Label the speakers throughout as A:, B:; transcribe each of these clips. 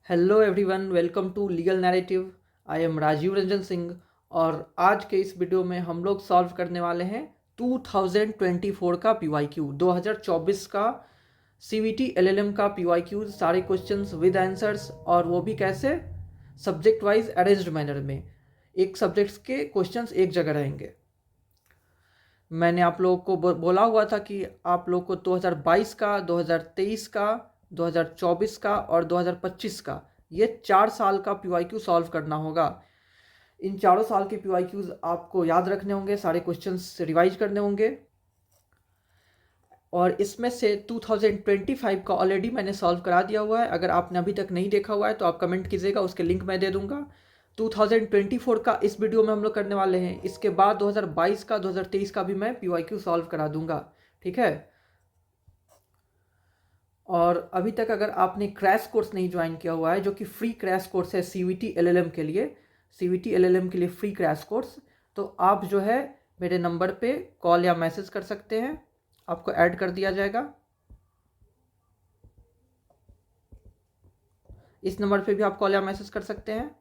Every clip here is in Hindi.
A: Hello everyone, welcome to legal narrative. I am Rajiv Ranjan Singh और आज के इस वीडियो में हम लोग सॉल्व करने वाले हैं 2024 का पीवाईक्यू, 2024 का सीवीटी एलएलएम का पीवाईक्यू, सारे क्वेश्चंस विद आंसर्स, और वो भी कैसे, सब्जेक्ट वाइज अरेंज्ड मैनर में। एक सब्जेक्ट्स के क्वेश्चंस एक जगह रहेंगे। मैंने आप लोगों को बोला हुआ था कि आप लोग को 2022 का, 2023 का, 2024 का और 2025 का, ये 4 साल का पीवाईक्यू सॉल्व करना होगा। इन चारों साल के पीवाईक्यूज आपको याद रखने होंगे, सारे क्वेश्चंस रिवाइज करने होंगे। और इसमें से 2025 का ऑलरेडी मैंने सॉल्व करा दिया हुआ है। अगर आपने अभी तक नहीं देखा हुआ है तो आप कमेंट कीजिएगा, उसके लिंक मैं दे दूंगा। 2024 का इस वीडियो में हम लोग करने वाले हैं। इसके बाद 2022 का, 2023 का भी मैं पीवाईक्यू सॉल्व करा दूंगा, ठीक है। और अभी तक अगर आपने क्रैश कोर्स नहीं ज्वाइन किया हुआ है, जो कि फ्री क्रैश कोर्स है सीवीटी एलएलएम के लिए, सीवीटी एलएलएम के लिए फ्री क्रैश कोर्स, तो आप जो है मेरे नंबर पे कॉल या मैसेज कर सकते हैं, आपको ऐड कर दिया जाएगा। इस नंबर पे भी आप कॉल या मैसेज कर सकते हैं।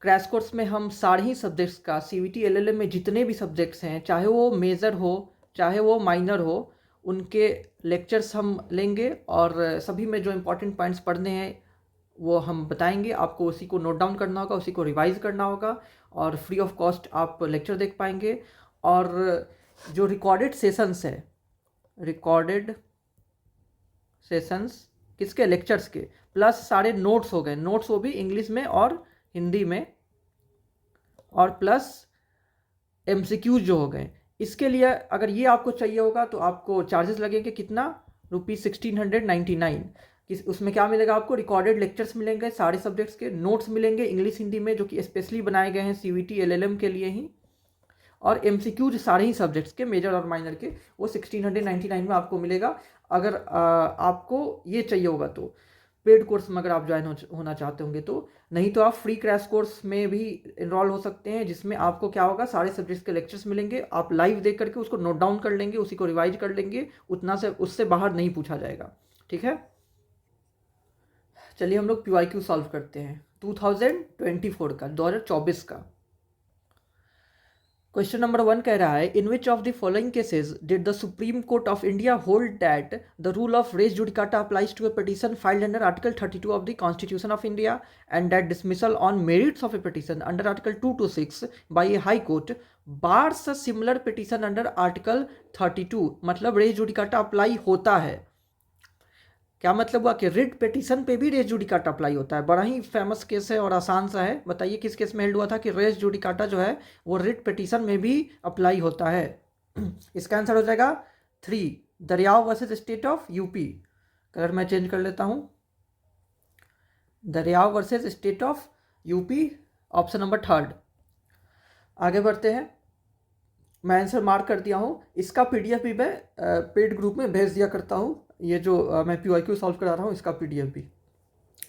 A: क्रैश कोर्स में हम सारे ही सब्जेक्ट्स का, सीवीटी एलएलएम में जितने भी सब्जेक्ट्स हैं, चाहे वो मेजर हो चाहे वो माइनर हो, उनके लेक्चर्स हम लेंगे और सभी में जो इम्पोर्टेंट पॉइंट्स पढ़ने हैं वो हम बताएंगे। आपको उसी को नोट डाउन करना होगा, उसी को रिवाइज करना होगा और फ्री ऑफ कॉस्ट आप लेक्चर देख पाएंगे। और जो रिकॉर्डेड सेशंस है, रिकॉर्डेड सेशंस किसके, लेक्चर्स के, प्लस सारे नोट्स हो गए, नोट्स वो भी इंग्लिश में और हिंदी में, और प्लस एमसीक्यूज जो हो गए। इसके लिए अगर ये आपको चाहिए होगा तो आपको चार्जेस लगेंगे कितना, ₹1699। उसमें क्या मिलेगा आपको, रिकॉर्डेड लेक्चर्स मिलेंगे, सारे सब्जेक्ट्स के नोट्स मिलेंगे इंग्लिश हिंदी में, जो कि स्पेशली बनाए गए हैं सीवीटी एलएलएम के लिए ही, और एमसीक्यूज सारे ही सब्जेक्ट्स के, मेजर और माइनर के, वो 1699 में आपको मिलेगा। अगर आपको ये चाहिए होगा तो पेड कोर्स में अगर आप ज्वाइन होना चाहते होंगे तो, नहीं तो आप फ्री क्रैश कोर्स में भी इनरोल हो सकते हैं, जिसमें आपको क्या होगा, सारे सब्जेक्ट्स के लेक्चर्स मिलेंगे, आप लाइव देख करके उसको नोट डाउन कर लेंगे, उसी को रिवाइज कर लेंगे, उतना से उससे बाहर नहीं पूछा जाएगा, ठीक है। चलिए हम लोग पीवाईक्यू सॉल्व करते हैं 2024 का, 2024 का। क्वेश्चन नंबर 1 कह रहा है, in which of the following cases did the supreme court of India hold that the rule of res judicata applies to a petition filed under Article 32 of the constitution of India and that dismissal on merits of a petition under Article 226 by a High Court bars a similar petition under Article 32। मतलब रेस जुडिकाटा अप्लाई होता है। क्या मतलब हुआ कि रिट पिटीशन पे भी रेस जुडिकाटा अप्लाई होता है। बड़ा ही फेमस केस है और आसान सा है। बताइए किस केस में हेल्ड हुआ था कि रेस जुडिकाटा जो है वो रिट पिटीशन में भी अप्लाई होता है। इसका आंसर हो जाएगा 3, Daryao versus state of UP. Colour मैं चेंज कर लेता हूं, Daryao versus state of UP, option number 3। आगे बढ़ते हैं, मैं आंसर मार्क कर दिया हूँ। इसका पीडीएफ भी मैं पेड ग्रुप में भेज दिया करता हूँ। ये जो मैं पीवाईक्यू सॉल्व करा रहा हूँ, इसका पीडीएफ भी।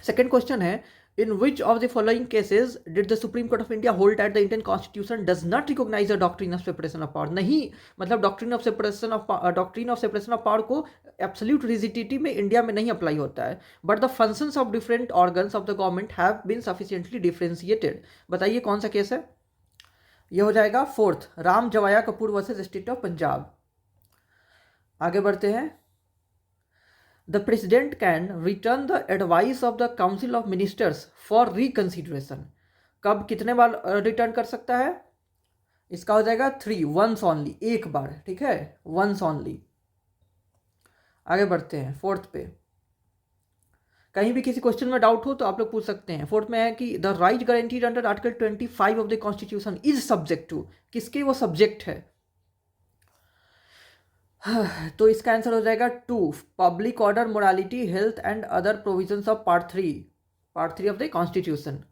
A: सेकंड क्वेश्चन है, in which of the following cases did the supreme court of India hold that the Indian Constitution does not recognise the doctrine of separation of power. नहीं, मतलब doctrine of separation of power को एब्सोल्यूट रिजिडिटी में इंडिया में नहीं अप्लाई होता है, but the functions of different organs of the government have been sufficiently differentiated. बताइए कौन सा केस है। यह हो जाएगा 4th, Ram जवाया Kapur versus state of Punjab. आगे बढ़ते हैं, the president can return the advice of the council of ministers for reconsideration. कब, कितने बार रिटर्न कर सकता है। इसका हो जाएगा 3, वंस ओनली, एक बार, ठीक है, वंस ओनली। आगे बढ़ते हैं 4th पे। कहीं भी किसी क्वेश्चन में डाउट हो तो आप लोग पूछ सकते हैं। 4th में है कि the right guaranteed under article 25 of the constitution is subject to, किसके वो सब्जेक्ट है। तो इसका आंसर हो जाएगा 2, public order, morality, health and other provisions of part 3 of the constitution.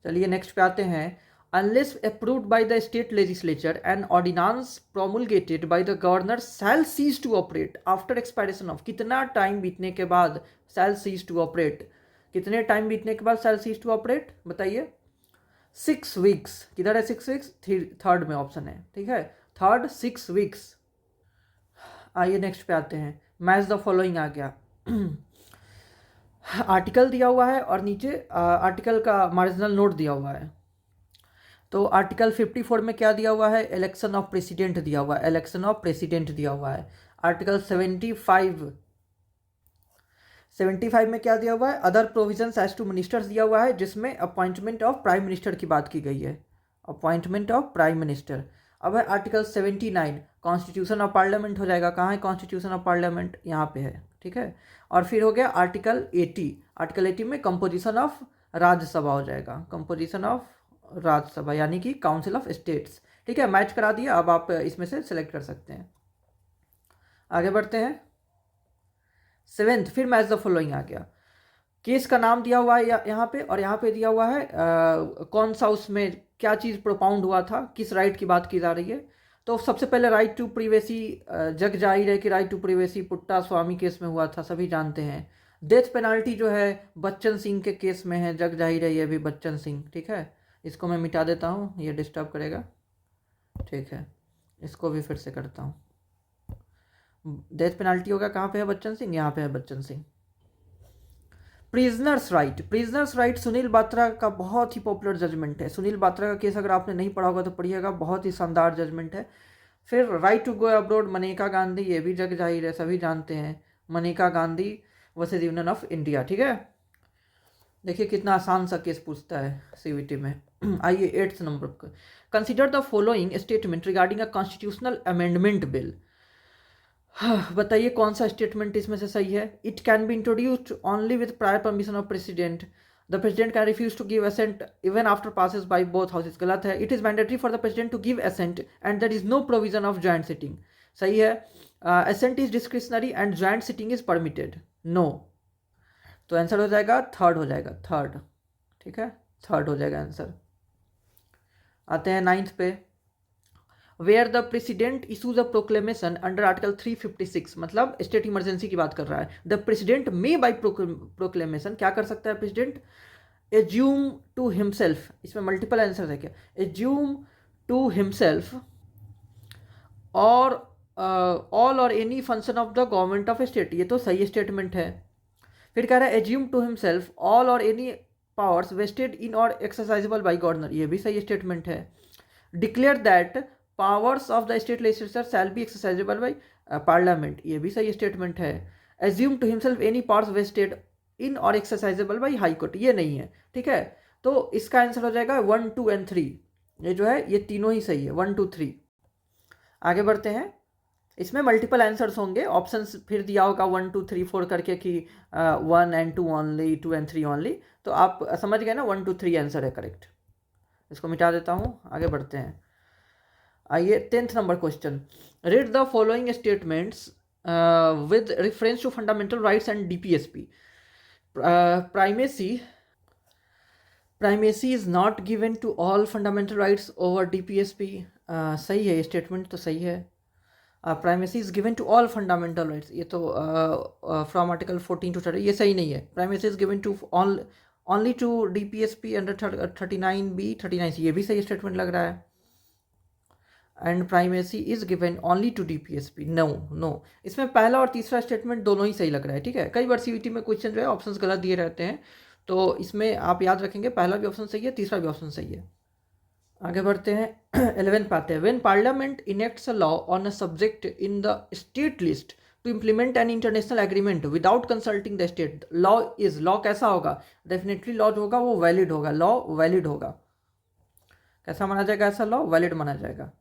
A: चलिए नेक्स्ट पे आते हैं, unless approved by the state legislature and ordinance promulgated by the governor shall cease to operate after expiration of. कितना टाइम बीतने के बाद शैल सीज टू ऑपरेट, कितने टाइम बीतने के बाद शैल सीज टू ऑपरेट, बताइए। 6 वीक्स। किधर है 6 वीक्स, 3rd में ऑप्शन है, ठीक है। Third 6 weeks. आइए नेक्स्ट पे आते हैं। मैच द फॉलोइंग आ गया। आर्टिकल दिया हुआ है और नीचे आर्टिकल का मार्जिनल नोट दिया हुआ है। तो आर्टिकल 54 में क्या दिया हुआ है? इलेक्शन ऑफ प्रेसिडेंट दिया हुआ है, इलेक्शन ऑफ प्रेसिडेंट दिया हुआ है। आर्टिकल 75 में क्या दिया हुआ है? Other provisions as to ministers दिया हुआ है, जिसमें अपॉइंटमेंट ऑफ प्राइम मिनिस्टर की बात की गई है, अपॉइंटमेंट ऑफ प्राइम मिनिस्टर। अब है आर्टिकल 79, कॉन्स्टिट्यूशन ऑफ पार्लियामेंट हो जाएगा। कहाँ है कॉन्स्टिट्यूशन ऑफ पार्लियामेंट? यहाँ पे है, ठीक है। और फिर हो गया आर्टिकल 80, आर्टिकल 80 में कंपोजिशन ऑफ राज्यसभा हो जाएगा, कंपोजिशन ऑफ राज्यसभा यानी कि काउंसिल ऑफ स्टेट्स, ठीक है। मैच करा दिया, अब आप इसमें से सिलेक्ट कर सकते हैं। आगे बढ़ते हैं। 7th, फिर मैच द फॉलोइंग आ गया। केस का नाम दिया हुआ है यहाँ पे, और यहाँ पे दिया हुआ है कौन सा उसमें क्या चीज़ प्रोपाउंड हुआ था, किस राइट की बात की जा रही है। तो सबसे पहले राइट टू प्रिवेसी, जग जाहिर है कि right to privacy Puttaswamy case में हुआ था, सभी जानते हैं। डेथ पेनाल्टी जो है बच्चन सिंह के केस में है, जग जाहिर है ये भी बच्चन सिंह, ठीक है। इसको मैं मिटा देता हूँ, ये डिस्टर्ब करेगा, ठीक है। इसको भी फिर से करता हूँ। डेथ पेनाल्टी होगा कहाँ पे है बच्चन सिंह? यहाँ पे है Bachchan Singh. Prisoners right, prisoners right Sunil Batra का बहुत ही पॉपुलर जजमेंट है। सुनील बात्रा का केस अगर आपने नहीं पढ़ा होगा तो पढ़िएगा, बहुत ही शानदार जजमेंट है। फिर right to go abroad, Maneka Gandhi, ये भी जग जाहिर है, सभी जानते हैं। Maneka Gandhi versus union of India, ठीक है। देखिए कितना आसान सा केस पूछता है सीवीटी में। आइए 8th नंबर पर, consider the following statement regarding a constitutional amendment bill. बताइए कौन सा स्टेटमेंट इसमें से सही है? It can be introduced only with prior permission of president. The president can refuse to give assent even after passes by both houses. गलत है। It is mandatory for the president to give assent and there is no provision of joint sitting. सही है। Assent is discretionary and joint sitting is permitted. No. तो आंसर हो जाएगा थर्ड, हो जाएगा थर्ड, ठीक है, थर्ड हो जाएगा आंसर। आते हैं 9th पे। Where the president issues a proclamation under article 356, मतलब स्टेट इमरजेंसी की बात कर रहा है। The president may by proclamation क्या कर सकता है प्रेसिडेंट? एज्यूम टू हिमसेल्फ, इसमें मल्टीपल आंसर है क्या? एज्यूम टू हिमसेल्फ और ऑल और any function of the government of state, ये तो सही स्टेटमेंट है। फिर कह रहा है एज्यूम टू हिमसेल्फ ऑल और एनी पावर्स वेस्टेड इन और एक्सरसाइजेबल बाई गवर्नर, ये भी सही स्टेटमेंट है। Declare that powers of the state legislature shall be exercisable by parliament, ये भी सही स्टेटमेंट है। Assume to himself any powers vested in और एक्सरसाइजेबल बाई हाई कोर्ट, ये नहीं है, ठीक है। तो इसका आंसर हो जाएगा 1, 2 and 3, ये जो है ये तीनों ही सही है, 1, 2, 3। आगे बढ़ते हैं। इसमें मल्टीपल आंसर्स होंगे, ऑप्शंस फिर दिया होगा 1, 2, 3, 4 करके कि 1 and 2 ओनली, 2 and 3 ओनली। तो आप समझ गए ना, 1, 2, 3 आंसर है करेक्ट। इसको मिटा देता हूँ, आगे बढ़ते हैं। आइए 10th number question. Read the following statements with reference to fundamental rights and DPSP. Primacy is not given to all fundamental rights over DPSP. सही है, ये स्टेटमेंट तो सही है। Primacy is given to all fundamental rights, ये तो फ्रॉम आर्टिकल 14 to 30, ये सही नहीं है। Primacy is given to all only to DPSP under 39B 39C, ये भी सही स्टेटमेंट लग रहा है। And primacy is given only to DPSP, no no, इसमें पहला और तीसरा स्टेटमेंट दोनों ही सही लग रहा है, ठीक है। कई बार सीवीटी में क्वेश्चन जो है ऑप्शंस गलत दिए रहते हैं, तो इसमें आप याद रखेंगे पहला भी ऑप्शन सही है, तीसरा भी ऑप्शन सही है। आगे बढ़ते हैं 11 पाते हैं। When parliament enacts a law on a subject in the state list to implement an international agreement without consulting the state, law is, law कैसा होगा? डेफिनेटली लॉ जो होगा वो वैलिड होगा, लॉ वैलिड होगा। कैसा माना जाएगा? ऐसा लॉ वैलिड माना जाएगा।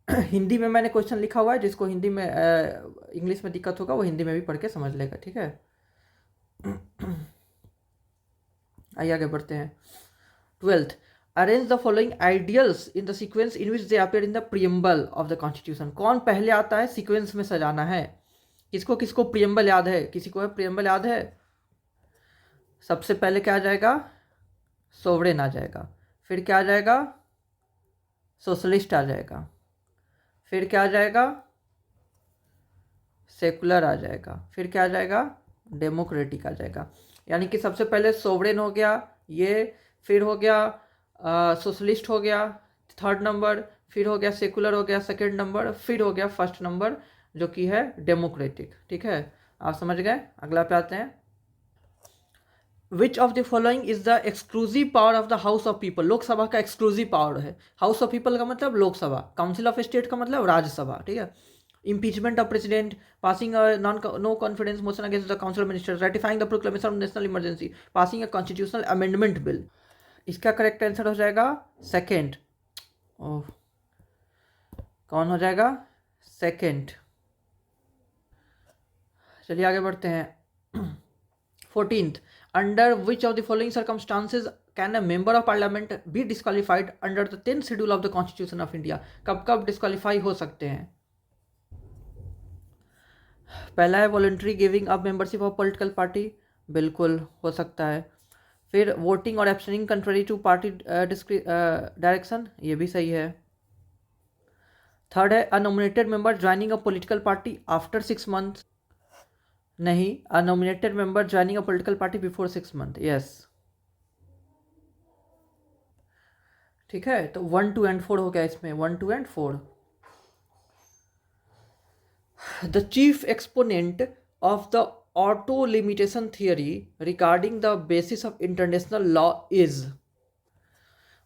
A: हिंदी में मैंने क्वेश्चन लिखा हुआ है, जिसको हिंदी में इंग्लिश में दिक्कत होगा वो हिंदी में भी पढ़ के समझ लेगा, ठीक है। आइए आगे बढ़ते हैं। 12th, arrange the following ideals in the sequence in which they appear in the preamble of the constitution. कौन पहले आता है सीक्वेंस में सजाना है? किसको किसको प्रियम्बल याद है? किसी को है प्रियम्बल याद है? सबसे पहले क्या आ जाएगा? सोवरेन आ जाएगा। फिर क्या आ जाएगा? सोशलिस्ट आ जाएगा। फिर क्या आ जाएगा? सेकुलर आ जाएगा। फिर क्या आ जाएगा? डेमोक्रेटिक आ जाएगा। यानी कि सबसे पहले सोवरेन हो गया ये, फिर हो गया सोशलिस्ट हो गया 3rd नंबर, फिर हो गया सेकुलर हो गया सेकेंड नंबर, फिर हो गया फर्स्ट नंबर जो कि है डेमोक्रेटिक। ठीक है, आप समझ गए। अगला पे आते हैं। Which of the following is the exclusive power of the house of people. Lok Sabha का एक्सक्लूसिव पावर है। हाउस ऑफ पीपल का मतलब लोकसभा, काउंसिल ऑफ स्टेट का मतलब राज्यसभा। ठीक है। impeachment of president, passing a no confidence motion against the council of ministers, ratifying the proclamation of national emergency, passing a constitutional amendment bill। इसका करेक्ट आंसर हो जाएगा सेकेंड। ओह, कौन हो जाएगा? सेकेंड। चलिए आगे बढ़ते हैं। 14th, under which of the following circumstances can a member of parliament be disqualified under the 10th schedule of the constitution of India. कब कब डिस्क्वालीफाई हो सकते हैं? पहला है voluntary giving up membership of political party, बिल्कुल हो सकता है। फिर वोटिंग और abstaining contrary to party direction, ये भी सही है। थर्ड है a nominated member joining a political party after 6 month, नहीं, अ nominated member joining a political party before 6 month, yes. ठीक है, तो 1, 2 एंड 4 हो गया इसमें, 1, 2 and 4। The chief exponent of the auto limitation theory regarding the basis of international law is,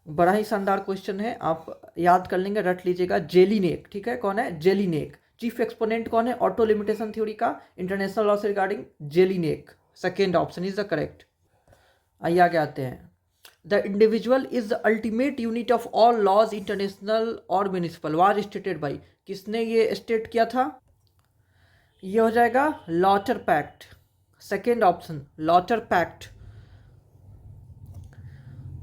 A: बड़ा ही शानदार क्वेश्चन है, आप याद कर लेंगे, रट लीजिएगा। जेलिनेक। ठीक है, कौन है? जेलिनेक। चीफ एक्सपोनेंट कौन है ऑटो लिमिटेशन थ्योरी का इंटरनेशनल लॉ से regarding? Jellinek. Second option is the correct. आइए आगे आते हैं। The individual is the ultimate unit of all laws international और म्यूनिसिपल वाज स्टेटेड बाई। किसने ये स्टेट किया था? ये हो जाएगा Lauterpacht. Second option, Lauterpacht,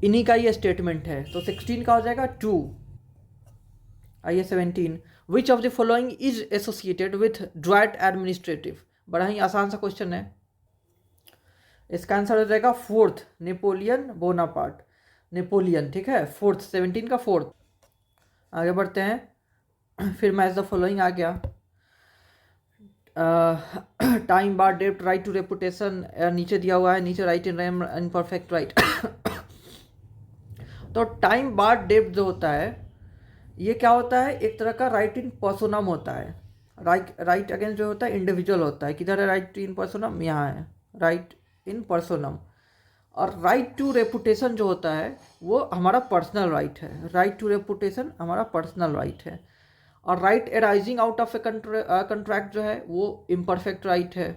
A: इन्हीं का ये स्टेटमेंट है। तो 16 का हो जाएगा 2। आइए 17, which of the following is associated with droit administrative. बड़ा ही आसान सा क्वेश्चन है, इसका आंसर हो जाएगा फोर्थ, नेपोलियन बोनापार्ट। नेपोलियन, ठीक है, फोर्थ, 17 का फोर्थ। आगे बढ़ते हैं। फिर मैच द फॉलोइंग आ गया। टाइम बार डेप्ट राइट टू रेपुटेशन, नीचे दिया हुआ है, नीचे right in rem imperfect right. तो टाइम बार डेप्ट जो होता है ये क्या होता है? एक तरह का राइट इन पर्सोनम होता है। राइट अगेंस्ट जो होता है इंडिविजुअल होता है। किधर है राइट इन पर्सोनम? यहाँ है, राइट इन पर्सोनम। और राइट टू रेपुटेशन जो होता है वो हमारा पर्सनल राइट है। राइट टू रेपुटेशन हमारा पर्सनल राइट है। और right arising out of a contract जो है वो इम्परफेक्ट राइट है।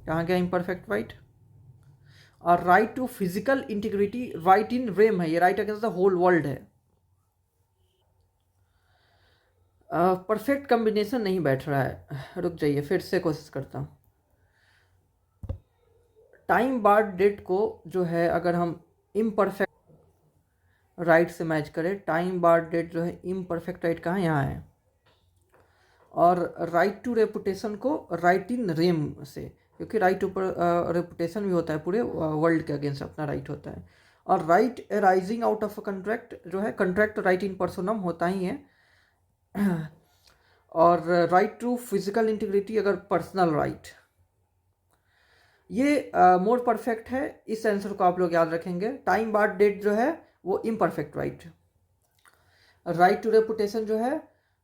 A: कहाँ गया इम्परफेक्ट राइट? और right to physical integrity right in rem है, ये right against the whole world है। परफेक्ट कॉम्बिनेशन नहीं बैठ रहा है, रुक जाइए फिर से कोशिश करता हूँ। टाइम बार डेट को जो है अगर हम इम्परफेक्ट राइट से मैच करें, टाइम बार डेट जो है इम्परफेक्ट राइट कहाँ? यहाँ है। और राइट टू रेपुटेशन को राइट इन रेम से, क्योंकि राइट टू रेपुटेशन भी होता है, पूरे वर्ल्ड के अगेंस्ट अपना राइट होता है। और right rising out of a contract जो है, कंट्रैक्ट राइट इन पर्सोनम होता ही है। और राइट टू फिजिकल इंटीग्रिटी अगर पर्सनल राइट, ये मोर परफेक्ट है। इस आंसर को आप लोग याद रखेंगे। टाइम बार डेट जो है वो imperfect right. Right to reputation जो है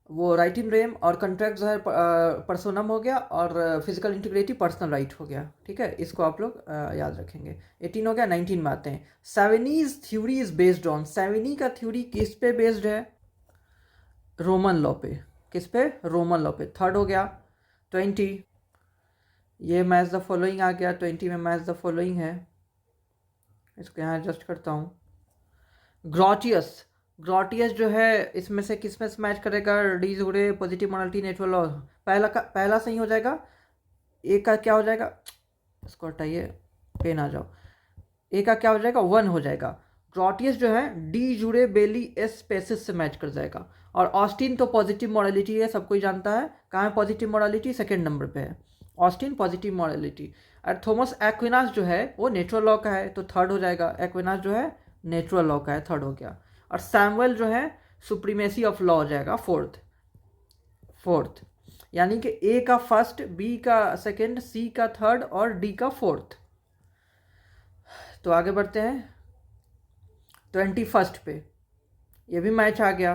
A: वो राइट इन रेम, और कंट्रैक्ट जो है पर्सोनम हो गया, और फिजिकल इंटीग्रिटी पर्सनल राइट हो गया। ठीक है, इसको आप लोग याद रखेंगे। 18 हो गया। 19 में आते हैं। सेवेनीज थ्योरी इज बेस्ड ऑन। सेवेनी का थ्योरी किस पे बेस्ड है? रोमन लॉ पे। किस पे? रोमन लॉ पे। थर्ड हो गया। 20, ये मैच द फॉलोइंग आ गया। 20 में मैच द फॉलोइंग है, इसको यहाँ एडजस्ट करता हूँ। ग्रॉटियस, ग्रॉटियस जो है इसमें से किस में से मैच करेगा? डी जुड़े पॉजिटिव मोरालिटी नेचुरल लॉ। पहला सही हो जाएगा। ए का क्या हो जाएगा? इसको हटाइए, पेन आ जाओ। ए का क्या हो जाएगा? 1 हो जाएगा। ग्रॉटियस जो है डी जुड़े बेली एस स्पेसिस से मैच कर जाएगा। और ऑस्टिन तो पॉजिटिव मोरालिटी है, सब कोई जानता है। कहाँ है पॉजिटिव मोरालिटी? सेकेंड नंबर पे है ऑस्टिन, पॉजिटिव मोरालिटी। और थॉमस एक्विनास जो है वो नेचुरल लॉ का है, तो थर्ड हो जाएगा। एक्विनास जो है नेचुरल लॉ का है, थर्ड हो गया। और सैमुअल जो है सुप्रीमेसी ऑफ लॉ हो जाएगा, फोर्थ। यानी कि ए का फर्स्ट, बी का सेकेंड, सी का थर्ड और डी का फोर्थ। तो आगे बढ़ते हैं 21 पे। ये भी मैच आ गया।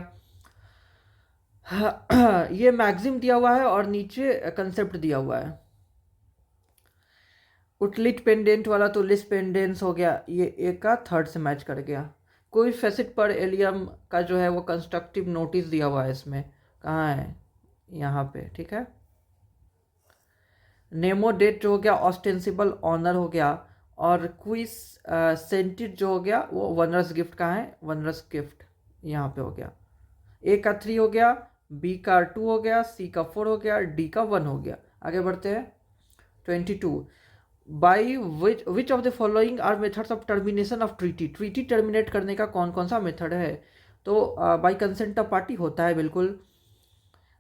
A: हाँ, ये मैक्सिम दिया हुआ है और नीचे कंसेप्ट दिया हुआ है। उटलिट पेंडेंट वाला तो लिस्ट पेंडेंस हो गया, ये एक का थर्ड से मैच कर गया। कोई फेसिट पर एलियम का जो है वो कंस्ट्रक्टिव नोटिस दिया हुआ है इसमें, कहाँ है, यहाँ पे, ठीक है। नेमो डेट जो हो गया ऑस्टेंसिबल ऑनर हो गया, और क्विज सेंटेड जो हो गया वो वनरस गिफ्ट कहाँ है, वनरस गिफ्ट यहाँ पे हो गया। ए का 3 हो गया, बी का 2 हो गया, सी का 4 हो गया, डी का 1 हो गया। आगे बढ़ते हैं 22। By which of the following are methods of termination of treaty, treaty terminate करने का कौन कौन सा मेथड है। तो बाई कंसेंट ऑफ पार्टी होता है बिल्कुल,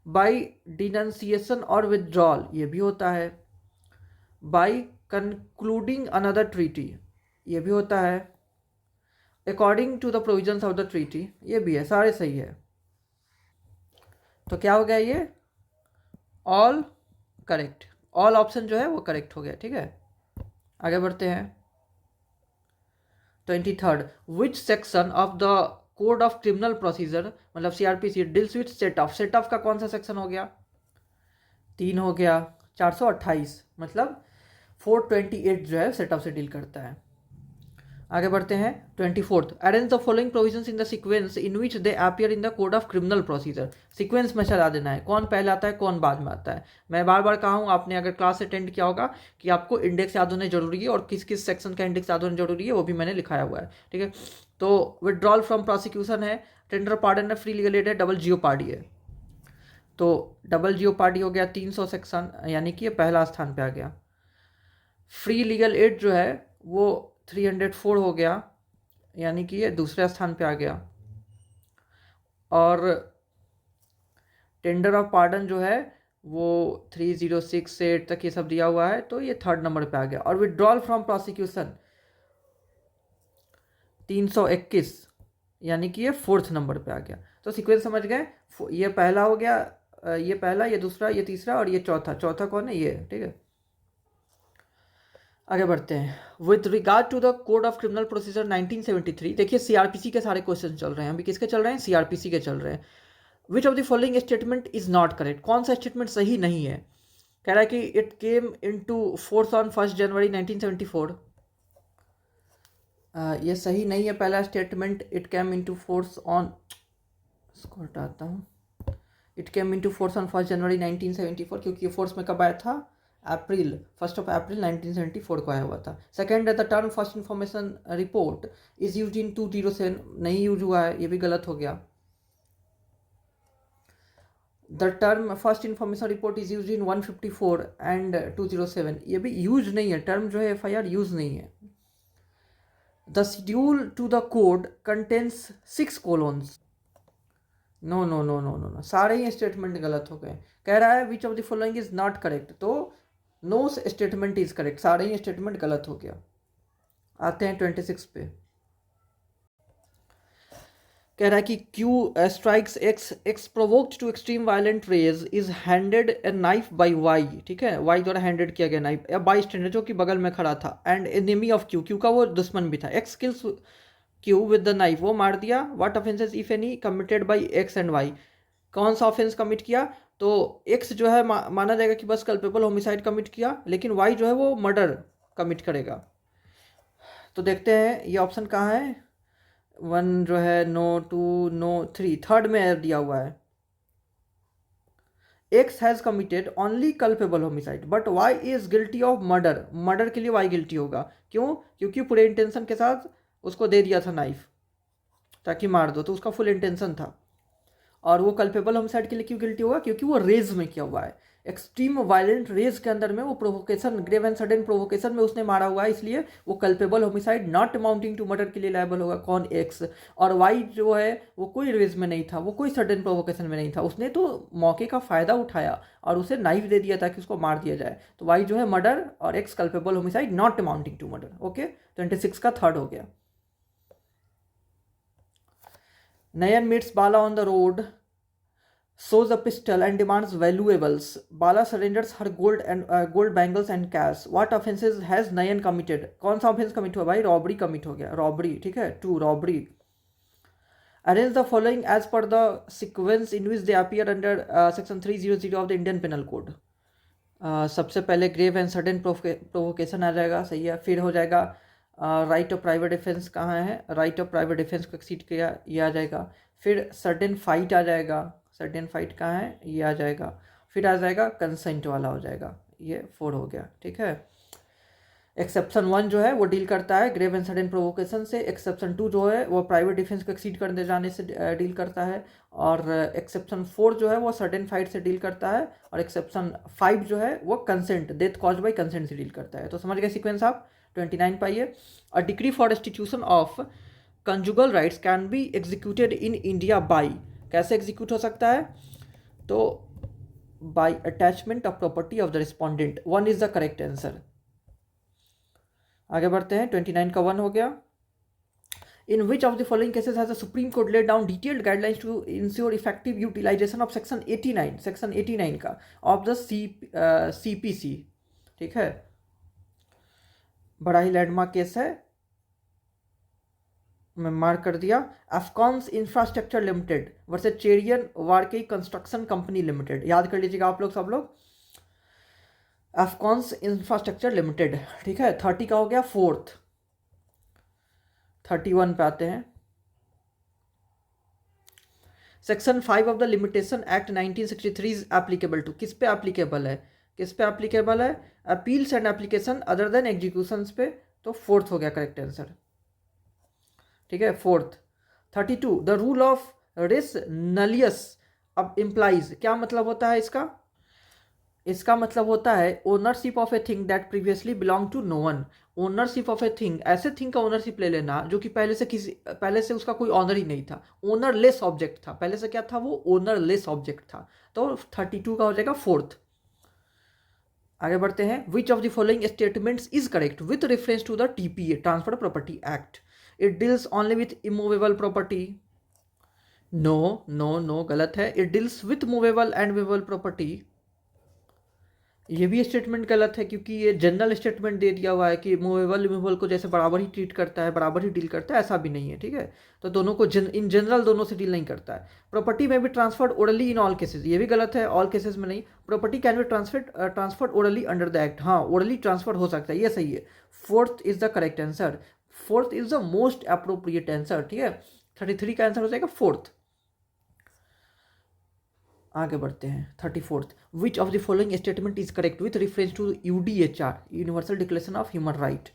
A: बाई डिनंसिएशन और विदड्रॉल ये भी होता है, बाई कंक्लूडिंग अनदर ट्रीटी ये भी होता है, according to the provisions of the treaty ये भी है, सारे सही है। तो क्या हो गया ये, ऑल करेक्ट, ऑल ऑप्शन जो है वो करेक्ट हो गया, ठीक है। आगे बढ़ते हैं 23। Which section of the code of criminal procedure, मतलब CrPC, deals with set off, set off का कौन सा सेक्शन हो गया, 3 हो गया, 428, मतलब 428 जो है सेट ऑफ से डील करता है। आगे बढ़ते हैं 24। Arrange the following provisions in the sequence in which they appear in the code of criminal procedure, sequence में चला देना है, कौन पहले आता है कौन बाद में आता है। मैं बार बार कहा हूँ, आपने अगर क्लास अटेंड किया होगा कि आपको इंडेक्स याद होने जरूरी है, और किस किस सेक्शन का इंडेक्स याद होने जरूरी है वो भी मैंने लिखाया हुआ है, ठीक है। तो विड्रॉल फ्रॉम प्रोसिक्यूशन है, टेंडर पार्डन है, फ्री लीगल एड है, डबल जियोपार्डी है। तो डबल जियोपार्डी हो गया 300 सेक्शन, यानी कि ये पहला स्थान पे आ गया। फ्री लीगल एड जो है वो 304 हो गया, यानी कि ये दूसरे स्थान पे आ गया। और टेंडर ऑफ पार्डन जो है वो 3068 से 8 तक ये सब दिया हुआ है, तो ये थर्ड नंबर पे आ गया। और विड्रॉल फ्रॉम प्रोसिक्यूशन 321, यानी कि ये फोर्थ नंबर पे आ गया। तो सीक्वेंस समझ गए, ये पहला हो गया, ये पहला, ये दूसरा, ये तीसरा, और ये चौथा। चौथा कौन है, ये, ठीक है। आगे बढ़ते हैं with regard to the code of criminal procedure 1973। देखिए सीआरपीसी के सारे क्वेश्चन चल रहे हैं, अभी किसके चल रहे हैं, सीआरपीसी के चल रहे हैं। Which of the following statement is not correct, कौन सा स्टेटमेंट सही नहीं है। कह रहा है कि it came into force on 1 जनवरी 1974, ये सही नहीं है पहला statement. It came into force on, इसको हटाता हूँ, it came into force on 1 जनवरी 1974, क्योंकि ये फोर्स में कब आया था, अप्रैल, 1 अप्रैल 1974 को आया हुआ था। सेकेंड है the term first information report is use in 207, नहीं यूज हुआ है, ये भी गलत हो गया। The term first information report is use in 154 and 207, ये भी यूज नहीं है, टर्म जो है एफआईआर यूज नहीं है। The schedule to the code contains 6 columns, no no no no no no, सारे ही स्टेटमेंट गलत हो गए। कह रहा है which of the following is not correct, तो नो स्टेटमेंट इज करेक्ट, सारे ही स्टेटमेंट गलत हो गया। आते हैं 26 पे। कह रहा है कि Q strikes X, X provoked to extreme violent rage is handed a knife by Y, ठीक है, वाई द्वारा हैंडेड किया गया नाइफ, या बाई स्टैंडर जो कि बगल में खड़ा था, and enemy of Q, Q का वो दुश्मन भी था। X kills Q with the knife, वो मार दिया। What offences if any committed by X and Y, कौन सा ऑफेंस कमिट किया, तो एक्स जो है माना जाएगा कि बस कल्पेबल होमिसाइड कमिट किया, लेकिन वाई जो है वो मर्डर कमिट करेगा। तो देखते हैं ये ऑप्शन कहाँ है, 1 जो है, नो 2, नो 3, थर्ड में दिया हुआ है। X has committed only culpable homicide but why is guilty of murder, murder के लिए वाई गिल्टी होगा, क्यों, क्योंकि पूरे इंटेंशन के साथ उसको दे दिया था नाइफ ताकि मार दो, तो उसका फुल इंटेंशन था। और वो कल्पेबल होमिसाइड के लिए क्यों गिल्टी होगा, क्योंकि वो रेज में किया हुआ है, एक्सट्रीम वायलेंट रेज के अंदर में वो provocation, grave and sudden provocation में उसने मारा हुआ है, इसलिए वो culpable homicide not amounting to murder के लिए लायबल होगा, कौन, एक्स। और वाई जो है वो कोई रेज में नहीं था, वो कोई सडन प्रोवोकेशन में नहीं था, उसने तो मौके का फायदा उठाया और उसे नाइफ दे दिया ताकि उसको मार दिया जाए। तो वाई जो है मर्डर, और X culpable homicide not amounting to murder. Okay, 26 का थर्ड हो गया। Nayan meets Bala on the road, shows a pistol and demands valuables. Bala surrenders her gold bangles and cash. What offenses has Nayan committed? कौन सा ऑफेंस कमिट हुआ भाई, रॉबरी कमिट हो गया, रॉबरी, ठीक है, 2 robbery. Arrange the following as per the sequence in which they appear under section 300 of the Indian penal code. सबसे पहले ग्रेव एंड सडन प्रोवोकेशन आ जाएगा, सही है। फिर हो जाएगा राइट ऑफ प्राइवेट डिफेंस, कहाँ है, राइट ऑफ प्राइवेट डिफेंस को एक्सीड किया, ये आ जाएगा। फिर सडन फाइट आ जाएगा, सडन फाइट कहाँ है, ये आ जाएगा। फिर आ जाएगा कंसेंट वाला हो जाएगा, ये 4 हो गया, ठीक है। एक्सेप्शन 1 जो है वो डील करता है ग्रेव एंड सडन प्रोवोकेशन से। एक्सेप्शन 2 जो है वो प्राइवेट डिफेंस को एक्सीड करने जाने से डील करता है। और एक्सेप्शन 4 जो है वो सडन फाइट से डील करता है। और एक्सेप्शन 5 जो है वो consent, death cause by consent से डील करता है। तो समझ गए सीक्वेंस आप। 29 पाइए। A decree for restitution of conjugal rights can be executed in India by, कैसे एग्जीक्यूट हो सकता है, तो by attachment of property of the respondent. 1 is the correct answer. आगे बढ़ते हैं। 29 का 1 हो गया। In which of the following cases has the supreme court laid down detailed guidelines to ensure effective utilization of section 89, section 89 का ऑफ द CPC, ठीक है। बड़ा ही लैंडमार्क केस है, मैं मार्क कर दिया। Afcons infrastructure limited versus Cherian Varkey construction company limited, याद कर लीजिएगा आप लोग, सब लोग। अफकॉन्स इंफ्रास्ट्रक्चर लिमिटेड, ठीक है। 30 का हो गया। 4th 31 पे आते हैं। Section 5 of the limitation act 1963 is applicable to, किस पे एप्लीकेबल है, किस पे एप्लीकेबल है, appeals and application other than executions पे। तो 4th हो गया करेक्ट आंसर, ठीक है। 4th 32 द रूल ऑफ रिस नलियस अब इम्प्लाइज, क्या मतलब होता है इसका, इसका मतलब होता है ownership of a thing that previously belong to no one. Ownership of a thing, ऐसे थिंग का ओनरशिप ले लेना जो कि पहले से उसका कोई ऑनर ही नहीं था, ओनरलेस ऑब्जेक्ट था, पहले से क्या था वो, ओनरलेस ऑब्जेक्ट था। तो 32 का हो जाएगा 4th। आगे बढ़ते हैं। Which of the following statements is correct with reference to the TPA, transfer property act. It deals only with immovable property. No no no, गलत है। It deals with movable and movable property, ये भी स्टेटमेंट गलत है क्योंकि ये जनरल स्टेटमेंट दे दिया हुआ है कि मूवेबल रिमूवेबल को जैसे बराबर ही ट्रीट करता है, बराबर ही डील करता है, ऐसा भी नहीं है, ठीक है। तो दोनों को इन जनरल दोनों से डील नहीं करता है। प्रॉपर्टी में भी transferred orally in all cases, ये भी गलत है, ऑल केसेस में नहीं। Property can be transferred orally under the act, हाँ ओरली ट्रांसफर हो सकता है, ये सही है। 4th is the correct answer, 4th is the most appropriate answer, ठीक है। 33 का आंसर हो जाएगा 4th। आगे बढ़ते हैं। 34th which of the following statement is correct with reference to UDHR, universal declaration of human right.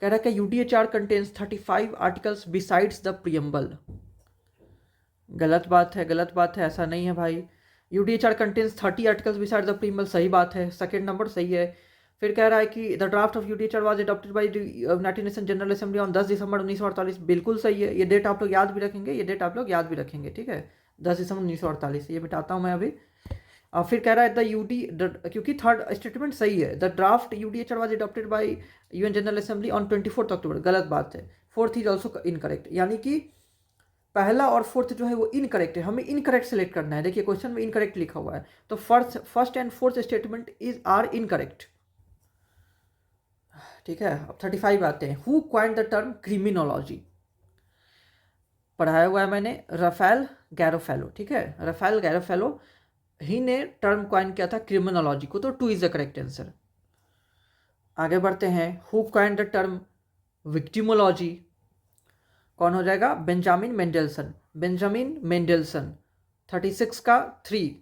A: कह रहा है कि UDHR contains 35 articles besides the preamble. गलत बात है, गलत बात है, ऐसा नहीं है भाई। UDHR contains 30 articles beside the preamble, सही बात है, सेकेंड नंबर सही है। फिर कह रहा है कि the draft of UDHR was adopted by United nation general assembly on 10 दिसंबर 1948, बिल्कुल सही है। ये डेट आप लोग याद भी रखेंगे, ये डेट आप लोग याद भी रखेंगे, ठीक है। 10 दिसंबर 1948, ये मिटाता हूँ मैं अभी। और फिर कह रहा है क्योंकि थर्ड स्टेटमेंट सही है, the draft UDHR was adopted by UN general assembly on 24 अक्टूबर, गलत बात है। 4th इज ऑल्सो इनकरेक्ट, यानी कि पहला और 4th जो है वो इनकरेक्ट है, हमें इनकरेक्ट सेलेक्ट करना है। देखिए क्वेश्चन में इनकरेक्ट लिखा हुआ है, तो first and 4th statement are incorrect, ठीक है। अब 35 आते हैं। Who coined the term criminology, पढ़ाया हुआ है मैंने, राफेल गैरोफेलो, ठीक है। राफेल गैरोफेलो ही ने टर्म क्वाइन किया था क्रिमिनोलॉजी को, तो 2 इज द करेक्ट आंसर। आगे बढ़ते हैं। Who coined the term victimology, कौन हो जाएगा, बेंजामिन मेंडेलसन, बेंजामिन मेंडेलसन। 36 का 3।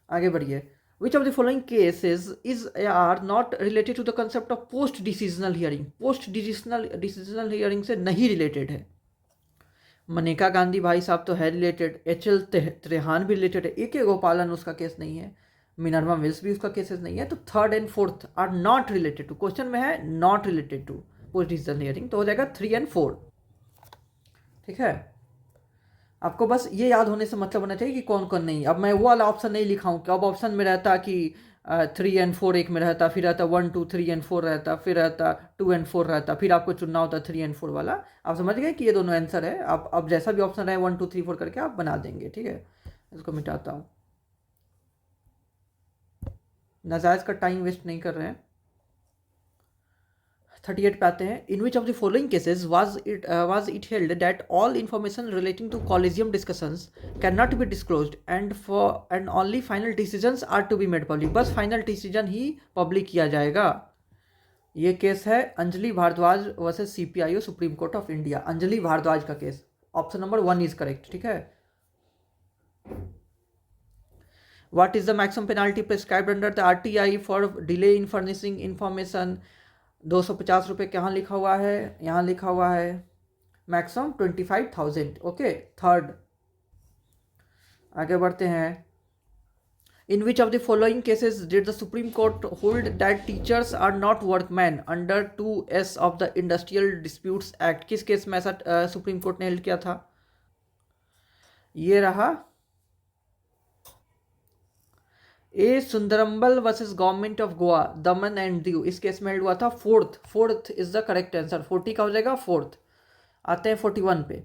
A: आगे बढ़िए। Which of the following cases is are not related to the concept of post decisional hearing, post decisional hearing से नहीं रिलेटेड है। मनेका गांधी भाई साहब तो है रिलेटेड, HL त्रेहान भी रिलेटेड है, AK गोपालन उसका केस नहीं है, मिनर्वा मिल्स भी उसका केसेस नहीं है। तो 3rd and 4th are not related to, question में है not related to post decision hearing, तो हो जाएगा 3 एंड 4, ठीक है। आपको बस ये याद होने से मतलब होना चाहिए कि कौन कौन नहीं। अब मैं वो वाला ऑप्शन नहीं लिखा हूँ कि अब ऑप्शन में रहता कि 3 एंड 4 एक में रहता, फिर रहता 1 2 3 एंड 4 रहता, फिर रहता 2 एंड 4 रहता, फिर आपको चुनना होता 3 एंड 4 वाला। आप समझ गए कि ये दोनों आंसर है। आप अब जैसा भी ऑप्शन रहे 1 2 3 4 करके आप बना देंगे, ठीक है। इसको मिटाता हूँ, नाजायज़ का टाइम वेस्ट नहीं कर रहे हैं। 38 पे आते हैं. In which of the following cases was it held that all information relating to collegium discussions cannot be disclosed and only final decisions are to be made public. बस फाइनल डिसीजन ही पब्लिक किया जाएगा. ये केस है Anjali Bhardwaj versus CPIO supreme court of India. Anjali Bhardwaj का case. Option number 1 is correct. ठीक है. What is the maximum penalty prescribed under the RTI for delay in furnishing information? 250 रुपये. कहाँ लिखा हुआ है? यहाँ लिखा हुआ है मैक्सिमम 25,000. ओके. थर्ड. आगे बढ़ते हैं. In which of the following cases did the Supreme Court hold that teachers are not workmen under 2S of the Industrial Disputes Act? किस केस में ऐसा सुप्रीम कोर्ट ने हेल्ड किया था? ये रहा ए सुंदरम्बल versus government of Goa Daman and Diu. इस केस में हेल्ड हुआ था. Fourth is the correct answer. 40 का हो जाएगा फोर्थ. आते हैं 41 पे.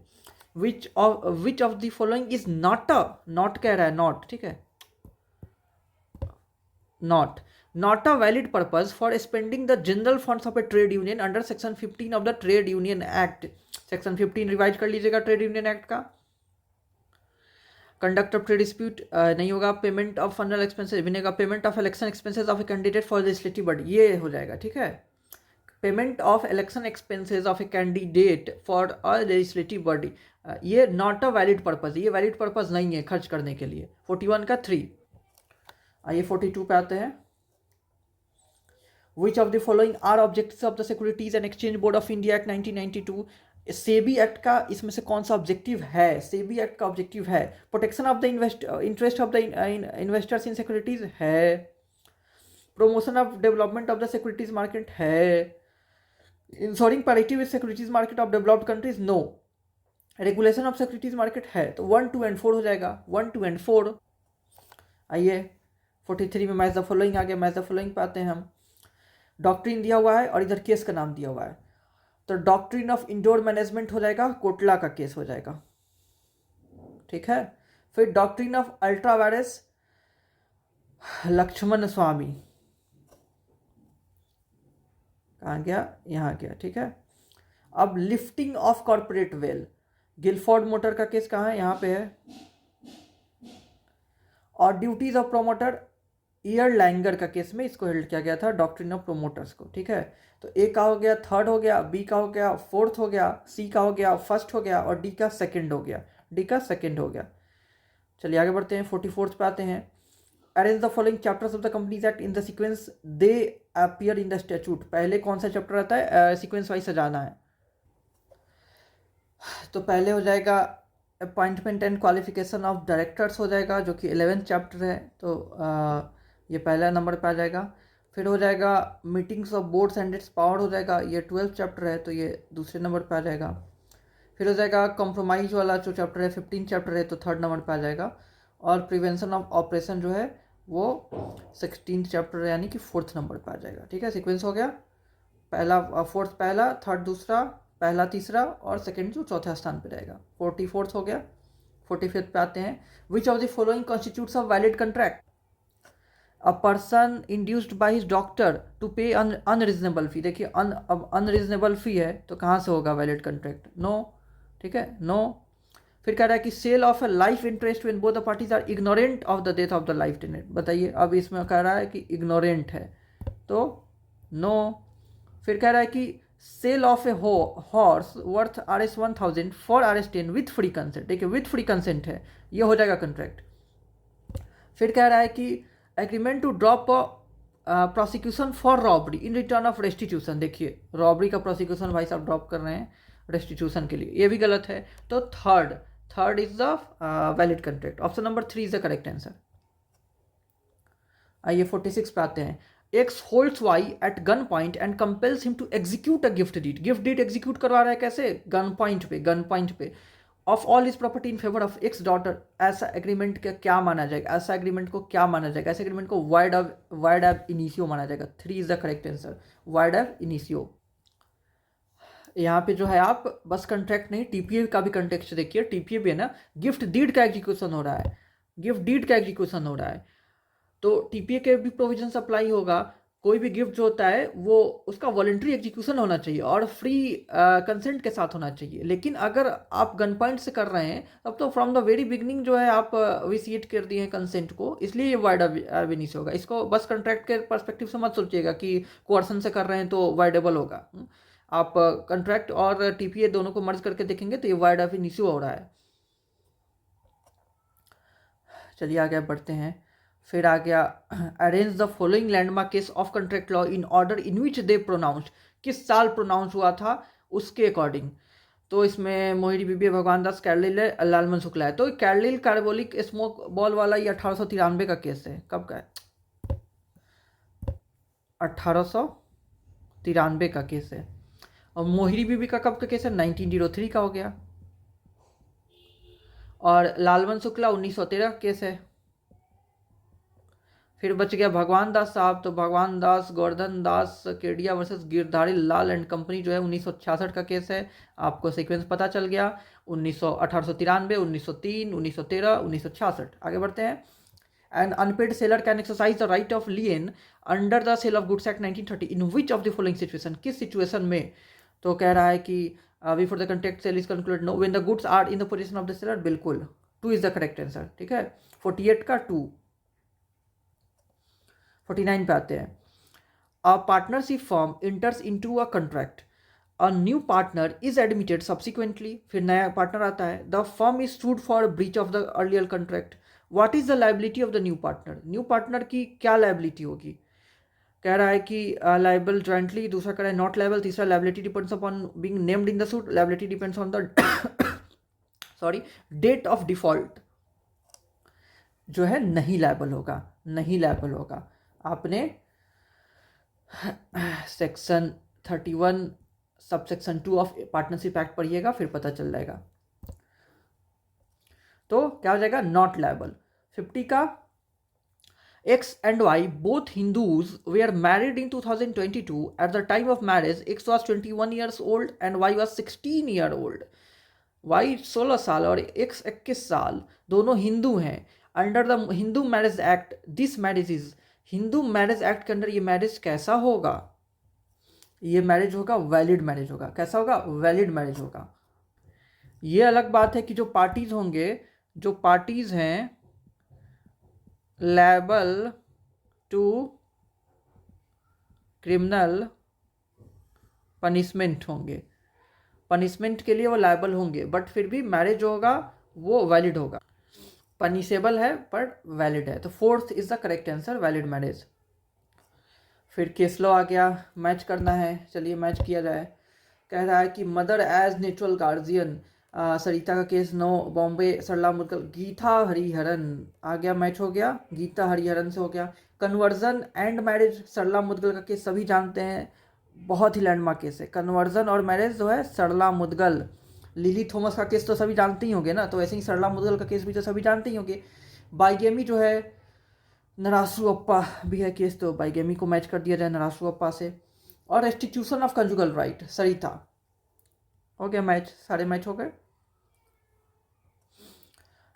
A: Which of the following is not कह रहा है. नॉट. ठीक है. not a valid purpose for spending the general funds of a trade union under section 15 of the Trade Union Act. Section 15 revise कर लीजिएगा ट्रेड यूनियन एक्ट का. कंडक्ट ऑफ ट्रेड डिस्प्यूट नहीं होगा. पेमेंट ऑफ फंडल एक्सपेंसेस भी नहीं होगा. Payment of election expenses of a candidate for legislative body ये हो जाएगा. ठीक है. Payment of election expenses of a candidate for a legislative body ये नॉट अ वैलिड पर्पज. ये वैलिड पर्पज नहीं है खर्च करने के लिए. 41 का 3. आइए 42 पे आते हैं. Which of the following are objectives of the securities and exchange board of India act 1992. SEBI act का इसमें से कौन सा ऑब्जेक्टिव है? सेबी एक्ट का ऑब्जेक्टिव है protection of the interest of the investors in securities है. Promotion of development of the securities market है. Ensuring parity with securities market of developed countries no. Regulation of securities market है. तो 1, 2 and 4 हो जाएगा. 1, 2 and 4. आइए 43 में मैच द फॉलोइंग आ गया. मैच द फॉलोइंग पे आते हैं हम. डॉक्ट्रिन दिया हुआ है और इधर केस का नाम दिया हुआ है. तो डॉक्ट्रिन ऑफ इंडोर मैनेजमेंट हो जाएगा. कोटला का केस हो जाएगा. ठीक है. फिर doctrine of ultra vires Lakshmanaswamy. कहाँ गया? यहाँ गया. ठीक है. अब lifting of corporate veil Gilford motor का केस कहाँ है? यहाँ पे है. और duties of promoter Erlanger का केस में इसको हेल्ड किया गया था डॉक्ट्रिन ऑफ प्रोमोटर्स को. ठीक है. तो ए का हो गया, थर्ड हो गया, बी का हो गया, फोर्थ हो गया, सी का हो गया, फर्स्ट हो गया और डी का सेकंड हो गया. चलिए आगे बढ़ते हैं. 44 पे आते हैं. Arrange the following chapters of the companies act in the sequence they appear in the statute. पहले कौन सा चैप्टर रहता है? सीक्वेंस वाइज सजाना है. तो पहले हो जाएगा appointment and qualification of directors हो जाएगा जो कि 11th चैप्टर है. तो ये पहला नंबर पे आ जाएगा. फिर हो जाएगा meetings of boards and it's power हो जाएगा. ये 12th चैप्टर है तो ये दूसरे नंबर पे आ जाएगा. फिर हो जाएगा कंप्रोमाइज वाला जो चैप्टर है 15th चैप्टर है तो 3rd नंबर पे आ जाएगा. और प्रिवेंशन ऑफ ऑपरेशन जो है वो 16th चैप्टर यानी कि 4th नंबर पे आ जाएगा. ठीक है. सीक्वेंस हो गया. पहला फोर्थ पहला, थर्ड दूसरा, पहला तीसरा और सेकंड जो चौथा स्थान पे रहेगा. 44th हो गया. 45th पे आते हैं. Which of the following constitutes of valid contract? A person induced by his doctor to pay unreasonable fee. देखिए अब अनरीजनेबल फी है तो कहाँ से होगा वैलिड कॉन्ट्रैक्ट? नो. ठीक है. नो. फिर कह रहा है कि sale of a life interest when both the parties are ignorant of the death of the life tenant. बताइए अब इसमें कह रहा है कि इग्नोरेंट है तो नो. फिर कह रहा है कि sale of a horse worth Rs 1000 for Rs 10 with free consent. देखिए विथ फ्री कंसेंट है ये हो जाएगा कॉन्ट्रैक्ट. फिर कह रहा है कि agreement to drop prosecution for robbery in return of restitution. देखिए रॉबरी का प्रोसिक्यूशन भाई साहब ड्रॉप कर रहे हैं रेस्टिट्यूशन के लिए. ये भी गलत है. तो third is the valid contract. Option number 3 is the correct answer. आइए 46 पे आते हैं. X holds Y at gun point and compels him to execute a gift deed. Gift deed execute करवा रहा है कैसे? गन पॉइंट पे of all his property in favour of x daughter. ऐसा एग्रीमेंट का क्या माना जाएगा? ऐसा एग्रीमेंट को क्या माना जाएगा? ऐसे एग्रीमेंट को वाइड एब इनिशियो माना जाएगा. 3 is the correct answer. Wide एब इनिशियो. यहाँ पे जो है आप बस कॉन्ट्रैक्ट नहीं टीपीए का भी कॉन्टेक्स्ट देखिए. टीपीए भी है ना, गिफ्ट डीड का एग्जीक्यूशन हो रहा है. तो टीपीए के भी प्रोविजन अप्लाई होगा. कोई भी गिफ्ट जो होता है वो उसका वॉलंटरी एग्जीक्यूशन होना चाहिए और फ्री कंसेंट के साथ होना चाहिए। लेकिन अगर आप गन पॉइंट से कर रहे हैं तब तो फ्रॉम द वेरी बिगनिंग जो है आप विसिएट कर दिए हैं कंसेंट को, इसलिए ये वाइड एविनिस होगा। इसको बस कॉन्ट्रैक्ट के पर्सपेक्टिव से मत सोचिएगा कि कोर्सन से कर रहे हैं तो वाइडेबल होगा। आप कॉन्ट्रैक्ट और टीपीए दोनों को मर्ज करके देखेंगे तो ये वाइड एविनिस हो रहा है। चलिए आगे बढ़ते हैं। फिर आ गया arrange the following landmark case of contract law in order in which they pronounced, किस साल प्रोनाउंस हुआ था उसके अकॉर्डिंग। तो इसमें मोहिनी बीबी, भगवान दास, कैरलिल है, लालमन शुक्ला है। तो कैरलिल कार्बोलिक स्मोक बॉल वाला ये 1893 का केस है। कब का है? 1893 का केस है। और मोहिनी बीबी का कब का केस है? 1903 का हो गया। और लालमन शुक्ला 1913 का केस है। फिर बच गया भगवान दास साहब, तो Bhagwan Das Goverdhan Das Kedia versus Girdhari Lal and company जो है 1966 का केस है। आपको सीक्वेंस पता चल गया। 1893, 1903, 1913, 1966। आगे बढ़ते हैं। An unpaid seller can exercise the right of lien under the sale of goods act 1930 in which of the following situation, किस सिचुएशन में। तो कह रहा है कि before the contract sale is concluded, no, when the goods are in the position of the seller. बिल्कुल 2 इज द करेक्ट आंसर। ठीक है, 48 का 2। 49 पे आते हैं। A partnership firm इंटर्स into a contract, a new partner is admitted subsequently. फिर नया पार्टनर आता है। The firm is sued for breach of the earlier contract. What is the liability of the new partner, new partner की क्या लाइबिलिटी होगी। कह रहा है कि लाइबल जॉइंटली, दूसरा कह रहा है नॉट लाइबल, तीसरा liability depends upon being named in the suit, liability depends on the sorry date of default. जो है नहीं लाइबल होगा, नहीं लाइबल होगा। आपने section 31 sub section 2 of partnership act पढ़िएगा, फिर पता चल जाएगा। तो क्या हो जाएगा? Not liable. 50 का X and Y both Hindus were married in 2022. At the time of marriage, X was 21 years old and Y was 16 year old. Y 16 साल और X 21 साल, दोनों हिंदू हैं। Under the Hindu marriage act this marriage is, Hindu marriage act के अंदर ये मैरिज कैसा होगा? ये मैरिज होगा वैलिड मैरिज होगा। कैसा होगा? वैलिड मैरिज होगा। ये अलग बात है कि जो पार्टीज होंगे, जो पार्टीज हैं लायबल टू क्रिमिनल पनिशमेंट होंगे, पनिशमेंट के लिए वो लायबल होंगे, बट फिर भी मैरिज होगा वो वैलिड होगा। पनिशेबल है पर वैलिड है। तो 4th is the correct answer, valid marriage. फिर केस लॉ आ गया, मैच करना है। चलिए मैच किया जाए। कह रहा है कि मदर एज नेचुरल गार्जियन, सरिता का केस 9, बॉम्बे सरला मुदगल, गीता हरिहरन। आ गया, मैच हो गया, गीता हरिहरन से हो गया। कन्वर्जन एंड मैरिज, सरला मुदगल का केस सभी जानते हैं, बहुत ही लैंडमार्क केस है। कन्वर्जन और मैरिज जो है सरला मुदगल। लिली थॉमस का केस तो सभी जानते ही होंगे ना, तो ऐसे ही सरला मुदगल का केस भी तो सभी जानते ही होंगे। बाइगेमी जो है नरासू अप्पा भी है केस, तो बाइगेमी को मैच कर दिया जाए नरासू अप्पा से। और रेस्टिट्यूशन ऑफ कंजुगल राइट, सरिता। हो गया मैच, सारे मैच हो गए।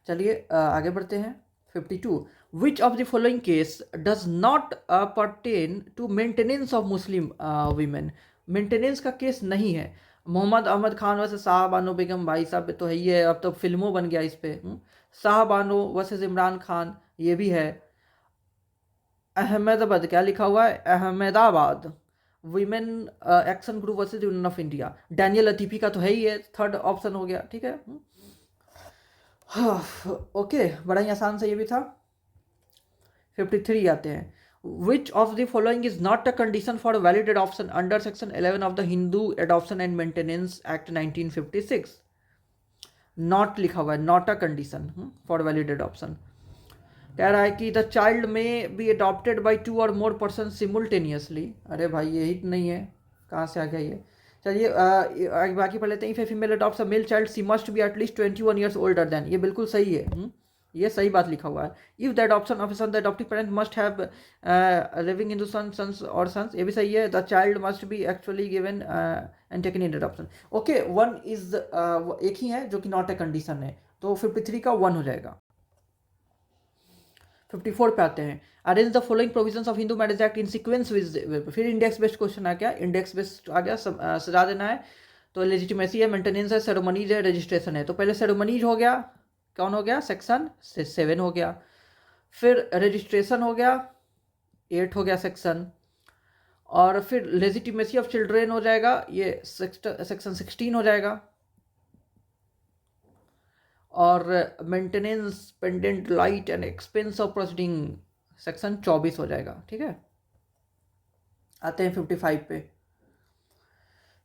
A: चलिए आगे बढ़ते हैं। 52 which of the following case does not pertain to maintenance of Muslim women. Maintenance का केस नहीं है। मोहम्मद अहमद खान वैसे शाह बानो बेगम, भाई साहब तो है ही है, अब तो फिल्मों बन गया इस पे। शाह बानो वर्सेस इमरान खान, ये भी है। अहमदाबाद, क्या लिखा हुआ है? Ahmedabad women action group versus union of India. Daniel Latifi का तो है ही है, 3rd ऑप्शन हो गया। ठीक है, ओके, बड़ा ही आसान से ये भी था। 53 आते हैं। Which of the following is not a condition for valid adoption under section 11 of the Hindu adoption and maintenance act 1956। Not लिखा हुआ है, not a condition for valid adoption. कह रहा है कि द चाइल्ड में बी अडॉप्टेड बाई 2 और मोर पर्सन सिमुल्टेनियसली। अरे भाई यही नहीं है, कहाँ से आ गया ये? चलिए बाकी पढ़ लेते हैं। If a female adopts a male child she must be at least 21 years older than. ये बिल्कुल सही है, ये सही बात लिखा हुआ है। If the adoption of son the adoptive parent must have living in sons और सन्स, ये भी सही है। The child must be actually given and taken in adoption. Okay, 1 is एक ही है जो कि नॉट ए कंडीशन है, तो 53 का 1 हो जाएगा। 54 पे आते हैं, arrange the following provisions of Hindu marriage act in sequence with, फिर इंडेक्स बेस्ड क्वेश्चन आ गया, इंडेक्स बेस्ड आ गया, सजा देना है। तो लेजिटिमेसी है, मेंटेनेंस है, सेरेमनीज है, रजिस्ट्रेशन है। तो पहले सेरेमनीज हो गया, कौन हो गया, सेक्शन 7 हो गया। फिर रजिस्ट्रेशन हो गया, 8 हो गया सेक्शन। और फिर लेजिटिमेसी ऑफ चिल्ड्रेन हो जाएगा, ये सेक्शन 16 हो जाएगा। और maintenance pendant light and expense of proceeding section 24 हो जाएगा। ठीक है, आते हैं 55 पे।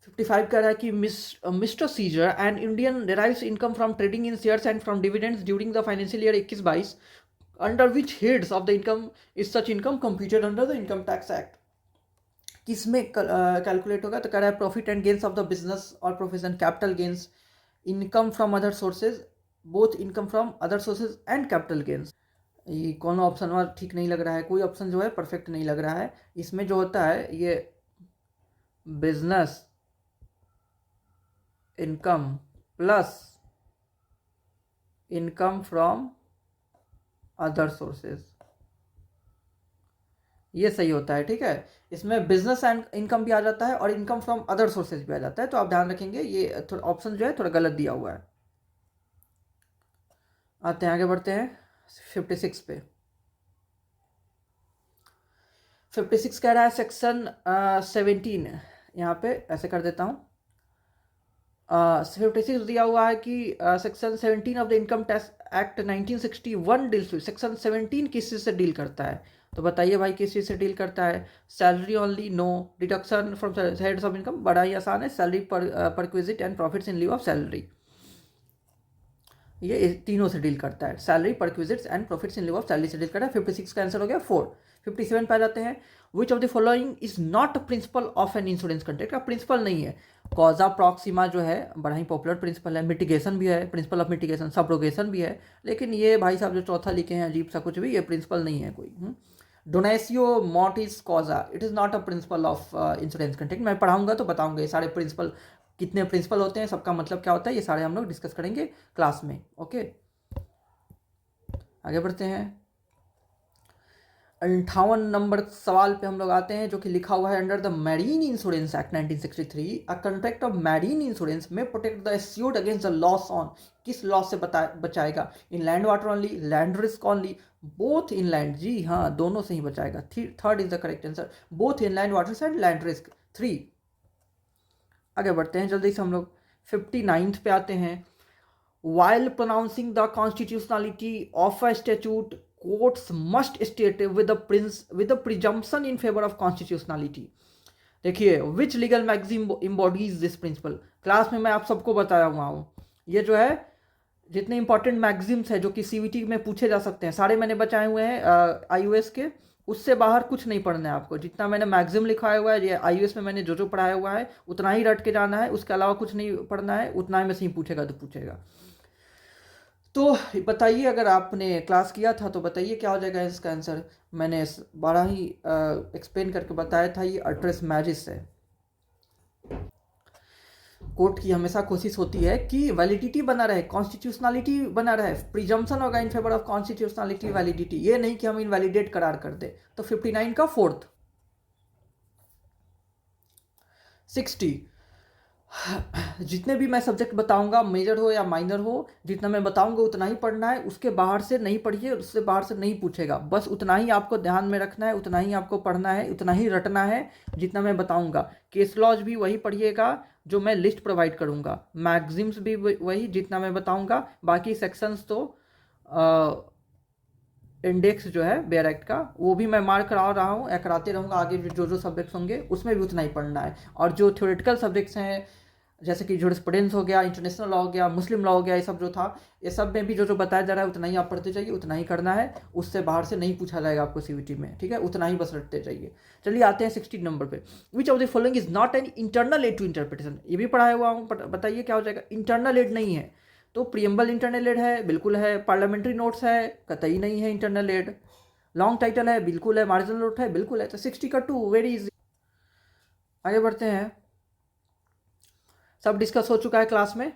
A: 55 कह रहा है कि mister Caesar and Indian derives income from trading in shares and from dividends during the financial year 21-22 under which heads of the income is such income computed under the income tax act. किसमें कैलकुलेट होगा, तो कह रहा है profit and gains of the business और profession, capital gains, income from other sources, both income from other sources and capital gains. ये कौन ऑप्शन वहाँ ठीक नहीं लग रहा है, कोई ऑप्शन जो है परफेक्ट नहीं लग रहा है। इसमें जो होता है ये business income plus income from other sources, ये सही होता है। ठीक है, इसमें बिजनेस एंड इनकम भी आ जाता है और इनकम फ्रॉम अदर सोर्सेज भी आ जाता है। तो आप ध्यान रखेंगे, ये थोड़ा ऑप्शन जो है थोड़ा गलत दिया हुआ है। आते हैं, आगे बढ़ते हैं 56 पे। 56 कह रहा है सेक्शन 17, यहाँ पे ऐसे कर देता हूँ। 56 दिया हुआ है कि section 17 of the income tax act 1961 deals with, section 17 किस चीज़ से डील करता है, तो बताइए भाई किस चीज़ से डील करता है। Salary only, no. Deduction from heads of income, बड़ा ही आसान है, salary perquisite and profits in lieu of salary, ये तीनों से डील करता है। Salary, perquisites and profits in lieu of salary से डील करता है। 56 का आंसर हो गया 4। 57 पे आ जाते हैं, which of the following is not principle of an insurance contract, का प्रिंसिपल नहीं है। कॉजा प्रॉक्सिमा जो है बड़ा ही पॉपुलर प्रिंसिपल है, मिटिगेशन भी है, प्रिंसिपल ऑफ मिटिगेशन, सब्रोगेशन भी है, लेकिन ये भाई साहब जो चौथा लिखे हैं अजीब सा कुछ भी, ये प्रिंसिपल नहीं है कोई। Donatio mortis causa, it is not a principle of insurance contract. मैं पढ़ाऊंगा तो बताऊंगा ये सारे प्रिंसिपल, कितने प्रिंसिपल होते हैं, सबका मतलब क्या होता है, ये सारे हम लोग डिस्कस करेंगे क्लास में। ओके, आगे बढ़ते हैं। 58 नंबर सवाल पे हम लोग आते हैं, जो कि लिखा हुआ है under the marine insurance act 1963 a contract of marine insurance में protect the assured against the loss on, किस लॉस से बचाएगा, inland water only, land risk only, both inland, जी हाँ दोनों से ही बचाएगा। Third is the correct answer, both inland water and land risk 3। आगे बढ़ते हैं जल्दी से हम लोग 59 पे आते हैं। While pronouncing the constitutionality of a statute, courts must state with the presumption in favor of constitutionality. देखिए, which legal maxim embodies this principle? Class में मैं आप सबको बताया हुआ हूँ, ये जो है जितने इंपॉर्टेंट मैगजिम्स है जो कि सीवीटी में पूछे जा सकते हैं, सारे मैंने बचाए हुए हैं आईयूएस के, उससे बाहर कुछ नहीं पढ़ना है आपको। जितना मैंने मैगजिम लिखाया हुआ है, ये आईयूएस में मैंने जो पढ़ाया हुआ है उतना ही रट के जाना है, उसके अलावा कुछ नहीं पढ़ना है, उतना ही में से ही पूछेगा तो पूछेगा। तो बताइए, अगर आपने क्लास किया था तो बताइए क्या हो जाएगा इसका आंसर। मैंने बड़ा ही एक्सप्लेन करके बताया था, ये अल्ट्रेस मैजिस है। कोर्ट की हमेशा कोशिश होती है कि वैलिडिटी बना रहे, कॉन्स्टिट्यूशनलिटी बना रहे, प्रिजम्पशन होगा इन फेवर ऑफ कॉन्स्टिट्यूशनलिटी वैलिडिटी, ये नहीं कि हम इनवैलिडेट करार कर दे। तो 59 का 4th। 60, जितने भी मैं सब्जेक्ट बताऊंगा, मेजर हो या माइनर हो, जितना मैं बताऊंगा उतना ही पढ़ना है, उसके बाहर से नहीं पढ़िए, उससे बाहर से नहीं पूछेगा, बस उतना ही आपको ध्यान में रखना है, उतना ही आपको पढ़ना है, उतना ही रटना है जितना मैं बताऊंगा। केस लॉज भी वही पढ़िएगा जो मैं लिस्ट प्रोवाइड करूंगा, मैगजिम्स भी वही जितना मैं बताऊंगा, बाकी सेक्शंस तो इंडेक्स जो है बेयर एक्ट का वो भी मैं मार्क करा रहा हूँ या कराते रहूँगा, आगे जो सब्जेक्ट्स होंगे उसमें भी उतना ही पढ़ना है। और जो थ्योरेटिकल सब्जेक्ट्स हैं जैसे कि जूरिस्प्रूडेंस हो गया, इंटरनेशनल लॉ हो गया, मुस्लिम लॉ हो गया, ये सब जो था, ये सब में भी जो बताया जा रहा है उतना ही आप पढ़ते जाइए, उतना ही करना है, उससे बाहर से नहीं पूछा जाएगा आपको सीवीटी में, ठीक है, उतना ही बस रटते जाइए। चलिए आते हैं 16 नंबर पे। Which of the following is not an internal aid to interpretation, ये भी पढ़ाया हुआ हूँ, बताइए क्या हो जाएगा। इंटरनल एड नहीं है तो प्रियम्बल इंटरनल एड है, बिल्कुल है। पार्लियामेंट्री नोट्स है, कतई नहीं है इंटरनल एड। लॉन्ग टाइटल है, बिल्कुल है। मार्जिनल नोट है, बिल्कुल है। तो 60 का 2, वेरी इजी। आगे बढ़ते हैं, सब डिस्कस हो चुका है क्लास में।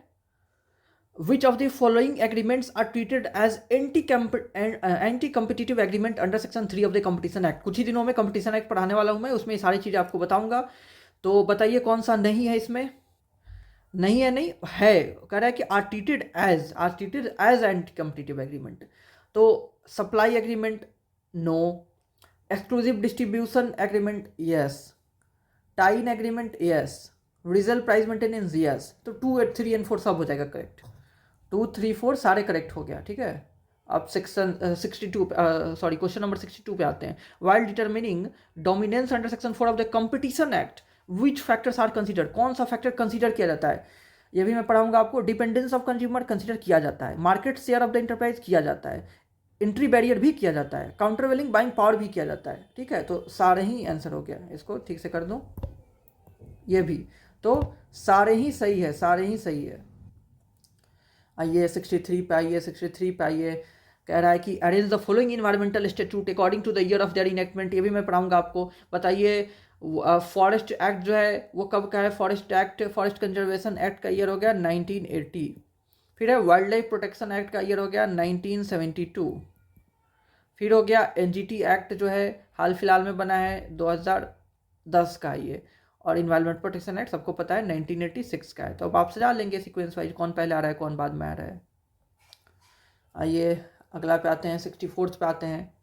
A: Which of the following agreements are treated as anti-competitive agreement under section 3 of the Competition Act? कुछ ही दिनों में Competition Act पढ़ाने वाला हूं मैं, उसमें ये सारी चीज़ें आपको बताऊंगा। तो बताइए कौन सा नहीं है इसमें? नहीं है, नहीं है, कह रहा है कि are treated as anti competitive agreement. तो supply agreement no, exclusive distribution agreement yes, tie in agreement yes, resale price maintenance yes. तो 2, 8, 3 एंड 4 सब हो जाएगा करेक्ट। 2, 3, 4 सारे करेक्ट हो गया, ठीक है। अब सेक्शन 62 सॉरी क्वेश्चन नंबर 62 पे आते हैं। While determining dominance under section 4 of the competition act which factors are considered? कौन सा फैक्टर कंसीडर किया जाता है? ये भी मैं पढ़ाऊंगा आपको। डिपेंडेंस ऑफ कंज्यूमर कंसीडर किया जाता है, market share of the enterprise किया जाता है, एंट्री बैरियर भी किया जाता है, काउंटरवेलिंग बाइंग पावर भी किया जाता है, ठीक है। तो सारे ही आंसर हो गया, इसको ठीक से कर दूं, ये भी तो सारे ही सही है, सारे ही सही है। आइए 63 पे आइए, 63 पे आइए। कह रहा है कि arrange the following environmental statute according to the year of their enactment. ये भी मैं पढ़ाऊंगा आपको। बताइए फॉरेस्ट एक्ट जो है वो कब का है? Forest act, forest conservation act का ईयर हो गया 1980। फिर है वाइल्ड लाइफ प्रोटेक्शन एक्ट का ईयर हो गया 1972। फिर हो गया एनजीटी एक्ट जो है हाल फिलहाल में बना है 2010 का ये। और इन्वायरमेंट प्रोटेक्शन एक्ट सबको पता है 1986 का है। तो अब आप सजा लेंगे सीक्वेंस वाइज कौन पहले आ रहा है कौन बाद में आ रहा है। आइए अगला पे आते हैं, 64th पे आते हैं।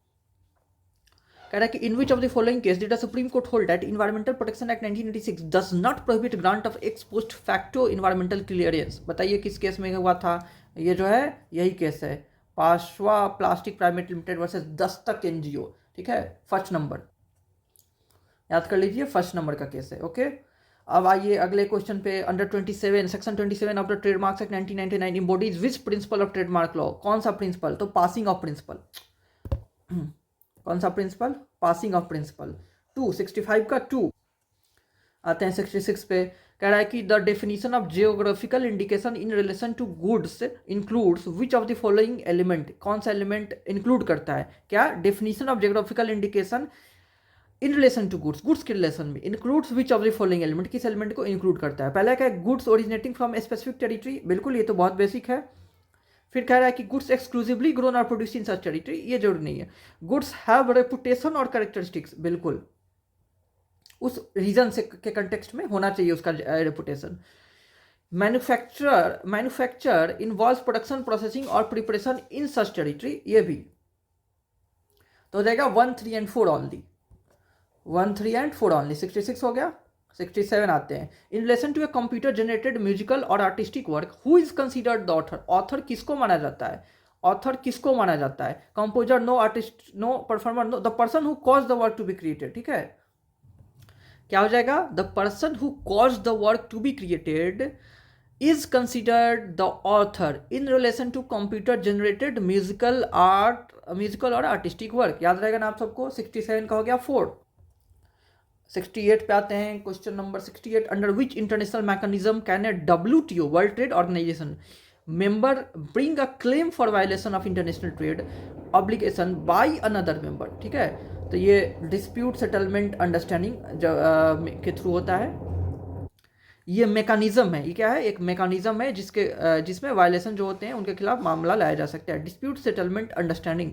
A: कह रहा है कि in which of the following case did the supreme court hold that environmental protection act 1986 does not prohibit grant of ex post facto environmental clearance? बताइए किस केस में हुआ था? ये जो है यही केस है, Pahwa plastic private limited versus Dastak NGO, ठीक है। फर्स्ट नंबर याद कर लीजिए, फर्स्ट नंबर का केस है, ओके। अब आइए अगले क्वेश्चन पे। Under 27 section 27 of the trademarks act 1999 embodies which principle of trademark law? कौन सा प्रिंसिपल? तो पासिंग ऑफ प्रिंसिपल। कौन सा प्रिंसिपल? Passing of principal. 265 का 2 आते हैं 66 पे। कह रहा है कि the definition of geographical indication in relation to goods includes which of the following element? कौन सा एलिमेंट इंक्लूड करता है? क्या definition of geographical indication in relation to goods, goods के रिलेशन में includes which of the following element? किस एलिमेंट को इंक्लूड करता है? पहला क्या है? Goods originating from specific territory, बिल्कुल ये तो बहुत बेसिक है। फिर कह रहा है कि गुड्स एक्सक्लूसिवली ग्रोन और प्रोड्यूस इन सच टेरिटरी, ये जरूरी नहीं है। गुड्स हैव रेपुटेशन और कैरेक्टरिस्टिक्स, बिल्कुल उस रीजन से के कंटेक्स्ट में होना चाहिए उसका reputation. Manufacture involves production, processing और प्रिपरेशन इन सच टेरिटरी, ये भी तो हो जाएगा 1, 3 एंड 4 ऑनली। 1, 3 and 4 only. 66 हो गया। 67 आते हैं। In relation to a computer generated musical और artistic work who is considered the author? Author किसको माना जाता है? ऑथर किसको माना जाता है? Composer no, artist no, performer no, the person who cause the work to be created, ठीक है। क्या हो जाएगा? The person who cause the work to be created is considered the author in relation to computer generated musical और आर्टिस्टिक वर्क। याद रहेगा ना आप सबको। 67 का हो गया 4। 68 पे आते हैं। Question number 68, under which international mechanism can a WTO world trade organisation member bring a claim for violation of international trade obligation by another member, ठीक है। तो ये डिस्प्यूट सेटलमेंट अंडरस्टैंडिंग के थ्रू होता है। ये मैकेनिज्म है, ये क्या है? एक मैकेनिज्म है जिसमें वायलेशन जो होते हैं उनके खिलाफ मामला लाया जा सकता है। डिस्प्यूट सेटलमेंट अंडरस्टैंडिंग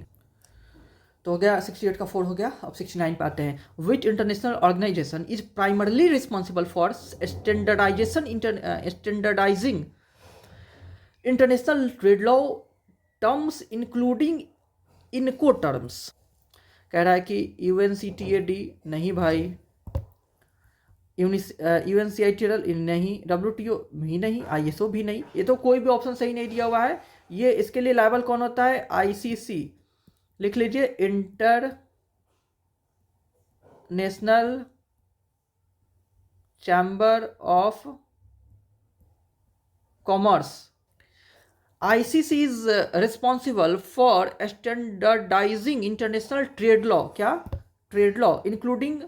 A: तो हो गया। 68 का 4 हो गया। अब 69 पे आते हैं। Which international organisation is primarily responsible for standardising international trade law terms including Incoterms? कह रहा है कि UNCTAD नहीं भाई, UNCITRAL नहीं, WTO भी नहीं, ISO भी नहीं। ये तो कोई भी ऑप्शन सही नहीं दिया हुआ है। ये इसके लिए लायबल कौन होता है? ICC लिख लीजिए, international chamber of commerce. ICC is responsible for standardising international trade law. क्या? ट्रेड लॉ इंक्लूडिंग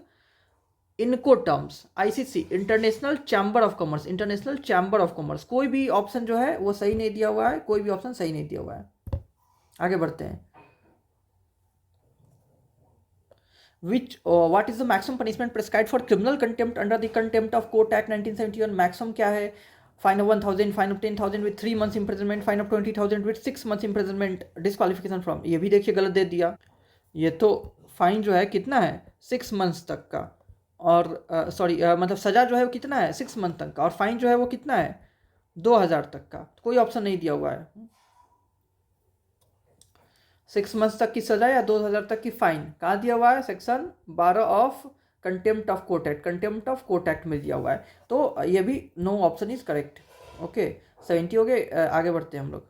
A: इनको terms. ICC international chamber of commerce, international chamber of commerce. कोई भी ऑप्शन जो है वो सही नहीं दिया हुआ है, कोई भी ऑप्शन सही नहीं दिया हुआ है। आगे बढ़ते हैं। what is the maximum punishment prescribed for criminal contempt under the Contempt of Court Act 1971? Maximum क्या है? Fine of 1000, fine of 10,000 with 3 months imprisonment, fine of 20,000 with 6 months imprisonment, disqualification from, ये भी देखिए गलत दे दिया। ये तो फाइन जो है कितना है 6 months तक का, और सॉरी मतलब सज़ा जो है वो कितना है 6 month तक का, और फाइन जो है वो कितना है 2,000 तक का। कोई ऑप्शन नहीं दिया हुआ है। 6 months तक की सज़ा या 2,000 तक की फाइन कहाँ दिया हुआ है, section 12 of contempt of court act, contempt of court act में दिया हुआ है। तो ये भी no option is correct. Okay 70 हो गए, आगे बढ़ते हैं हम लोग।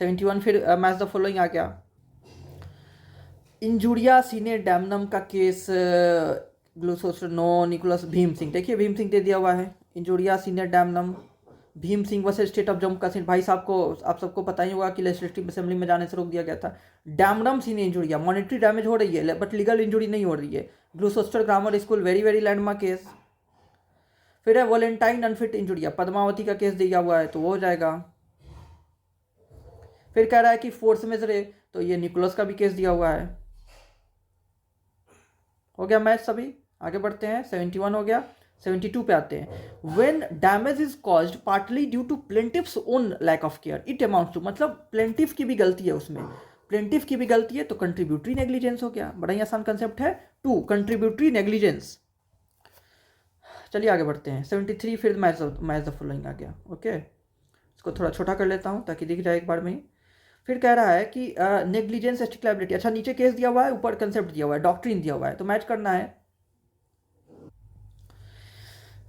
A: 71 फिर मैच द फॉलोइंग आ गया। इंजुरिया सीने डैमनम का केस, ग्लूसोस्टेनो निकोलस भीम सिंह, देखिए भीम सिंह दे दिया हुआ है। Injuria sine damnum Bhim Singh versus state of Jammu Kashmir, भाई साहब को आप सबको पता ही होगा कि लेजिस्लेटिव असेंबली में जाने से रोक दिया गया था। डैमनम सीनियर इंजुरिया, मॉनेटरी डैमेज हो रही है बट लीगल इंजुरी नहीं हो रही है। Gloucester grammar school very very landmark case. फिर है वॉलेंटाइन अनफिट इंजुरिया, पद्मावती का केस दिया हुआ है तो वो हो जाएगा। फिर कह रहा है कि फोर्स मेजर, तो ये निकोलस का भी केस दिया हुआ है। हो गया मैच सभी, आगे बढ़ते हैं। 71 हो गया। 72 पे आते हैं। When damage is caused partly due to plaintiff's own lack of care, it amounts to, मतलब प्लेंटिफ की भी गलती है उसमें, प्लेंटिफ की भी गलती है तो कंट्रीब्यूटरी नेग्लिजेंस हो गया। बड़ा ही आसान कंसेप्ट है, 2 कंट्रीब्यूटरी नेग्लिजेंस। चलिए आगे बढ़ते हैं। 73 फिर मैच द फॉलोइंग आ गया। ओके इसको थोड़ा छोटा कर लेता हूँ ताकि दिख जाए एक बार में ही। फिर कह रहा है कि नेग्लिजेंस स्ट्रिक्ट लायबिलिटी, अच्छा नीचे केस दिया हुआ है, ऊपर कंसेप्ट दिया हुआ है, डॉक्ट्रिन दिया हुआ है, तो मैच करना है।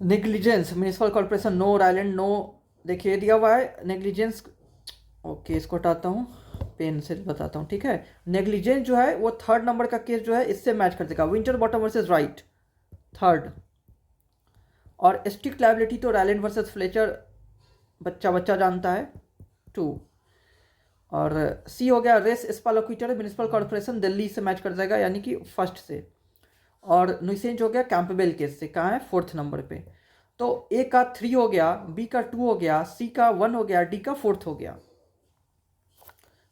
A: Negligence municipal corporation no, island no, देखिए दिया हुआ है नेग्लिजेंस। ओके इसको हटाता हूँ, पेन से बताता हूँ, ठीक है। नेग्लिजेंस जो है वो 3rd नंबर का केस जो है इससे मैच कर देगा, winter bottom versus right 3rd। और स्ट्रिक्ट लायबिलिटी तो रायलैंड वर्सेस फ्लेचर, बच्चा जानता है 2। और सी हो गया रेस स्पालोक्विटर म्यूनिसिपल कॉर्पोरेशन दिल्ली से मैच कर जाएगा, यानी कि 1st से। और नुसेंज हो गया कैंपबेल केस से, कहाँ है 4th नंबर पे। तो ए का 3 हो गया, बी का 2 हो गया, सी का 1 हो गया, डी का 4th हो गया।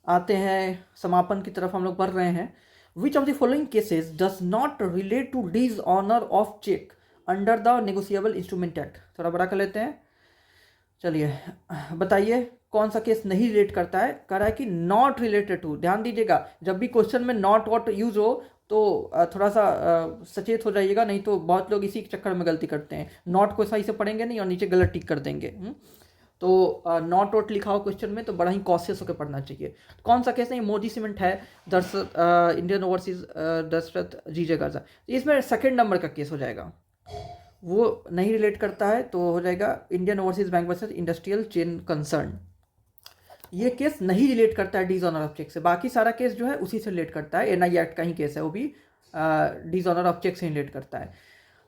A: आते हैं समापन की तरफ हम लोग बढ़ रहे हैं। Which of the following cases does not relate to dishonour of cheque under the negotiable instrument act, थोड़ा बड़ा कर लेते हैं। चलिए बताइए कौन सा केस नहीं रिलेट करता है। कह रहा है कि नॉट रिलेटेड टू, ध्यान दीजिएगा जब भी क्वेश्चन में नॉट वॉट यूज हो तो थोड़ा सा सचेत हो जाइएगा, नहीं तो बहुत लोग इसी चक्कर में गलती करते हैं, नॉट को सही से पढ़ेंगे नहीं और नीचे गलत टिक कर देंगे। तो नॉट वॉट लिखा हो क्वेश्चन में तो बड़ा ही कॉशियस होकर पढ़ना चाहिए। कौन सा केस नहीं, मोदी सीमेंट है, इंडियन ओवरसीज दशरथ जीजे गर्जा, इसमें 2nd नंबर का केस हो जाएगा, वो नहीं रिलेट करता है तो हो जाएगा Indian overseas bank versus industrial chain concern. ये केस नहीं रिलेट करता है डिसऑनर ऑफ चेक से, बाकी सारा केस जो है उसी से रिलेट करता है। एनआई एक्ट का ही केस है, वो भी डिसऑनर ऑफ चेक से रिलेट करता है।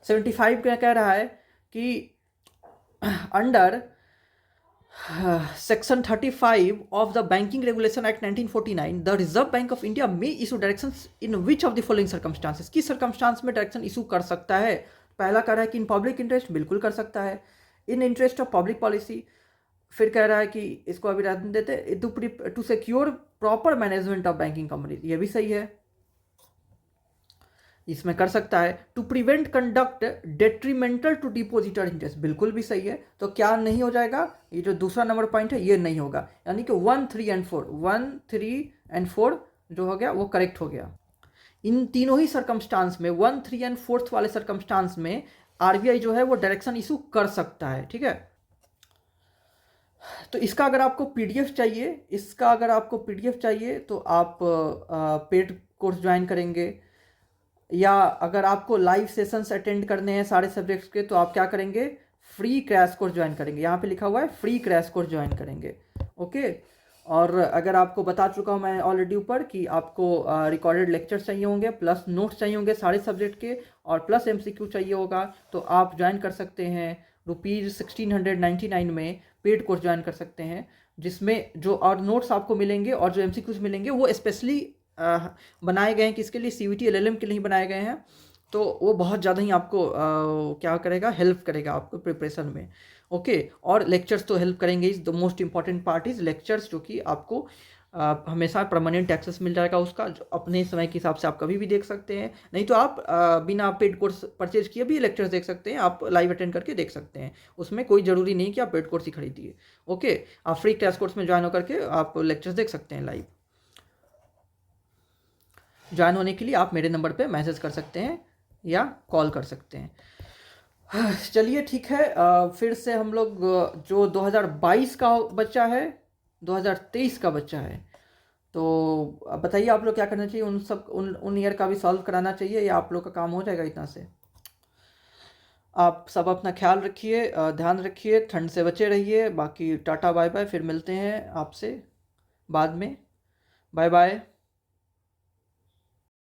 A: 75 क्या कह रहा है कि under section 35 of the banking regulation act 1949 the reserve bank of India may issue directions in which of the following circumstances, किस सर्कमस्टांस में डायरेक्शन इशू कर सकता है। पहला कह रहा है कि इन पब्लिक इंटरेस्ट, बिल्कुल कर सकता है, in interest of public policy. फिर कह रहा है कि इसको अभी रहने देते, to secure proper management of banking company, ये भी सही है, इसमें कर सकता है। To prevent conduct detrimental to depositor interest, बिल्कुल भी सही है। तो क्या नहीं हो जाएगा, ये जो दूसरा नंबर पॉइंट है ये नहीं होगा, यानी कि 1, 3 एंड 4, 1, 3 एंड 4 जो हो गया वो करेक्ट हो गया। इन तीनों ही सर्कमस्टांस में 1, 3 एंड 4th वाले सर्कमस्टांस में आरबीआई जो है वो डायरेक्शन इशू कर सकता है, ठीक है। तो इसका अगर आपको पीडीएफ चाहिए, तो आप पेड कोर्स ज्वाइन करेंगे, या अगर आपको लाइव सेशंस अटेंड करने हैं सारे सब्जेक्ट्स के तो आप क्या करेंगे, फ्री क्रैश कोर्स ज्वाइन करेंगे। यहाँ पे लिखा हुआ है फ्री क्रैश कोर्स ज्वाइन करेंगे। ओके और अगर आपको बता चुका हूँ मैं ऑलरेडी ऊपर कि आपको रिकॉर्डेड लेक्चर्स चाहिए होंगे, प्लस नोट्स चाहिए होंगे सारे सब्जेक्ट के, और प्लस एमसीक्यू चाहिए होगा, तो आप ज्वाइन कर सकते हैं। ₹1699 में पेड कोर्स ज्वाइन कर सकते हैं, जिसमें जो और नोट्स आपको मिलेंगे और जो एमसीक्यूज मिलेंगे वो स्पेशली बनाए गए हैं, किसके लिए, सीवीटी एलएलएम के लिए बनाए गए हैं। तो वो बहुत ज़्यादा ही आपको क्या करेगा, हेल्प करेगा आपको प्रिपरेशन में। ओके और लेक्चर्स तो हेल्प करेंगे, is the most important part is lectures, जो कि आपको हमेशा परमानेंट एक्सेस मिल जाएगा उसका, जो अपने समय के हिसाब से आप कभी भी देख सकते हैं। नहीं तो आप बिना पेड कोर्स परचेज किए भी लेक्चर्स देख सकते हैं, आप लाइव अटेंड करके देख सकते हैं। उसमें कोई ज़रूरी नहीं कि आप पेड कोर्स ही खरीदिए। ओके, आप फ्री क्रैश कोर्स में ज्वाइन होकर के आप लेक्चर्स देख सकते हैं लाइव। ज्वाइन होने के लिए आप मेरे नंबर पे मैसेज कर सकते हैं या कॉल कर सकते हैं। चलिए ठीक है, फिर से हम लोग जो 2022 का बच्चा है, 2023 का बच्चा है, तो अब बताइए आप लोग क्या करना चाहिए, उन ईयर का भी सॉल्व कराना चाहिए या आप लोग का काम हो जाएगा इतना से। आप सब अपना ख्याल रखिए, ध्यान रखिए, ठंड से बचे रहिए। बाकी टाटा बाय बाय, फिर मिलते हैं आपसे बाद में। Bye bye.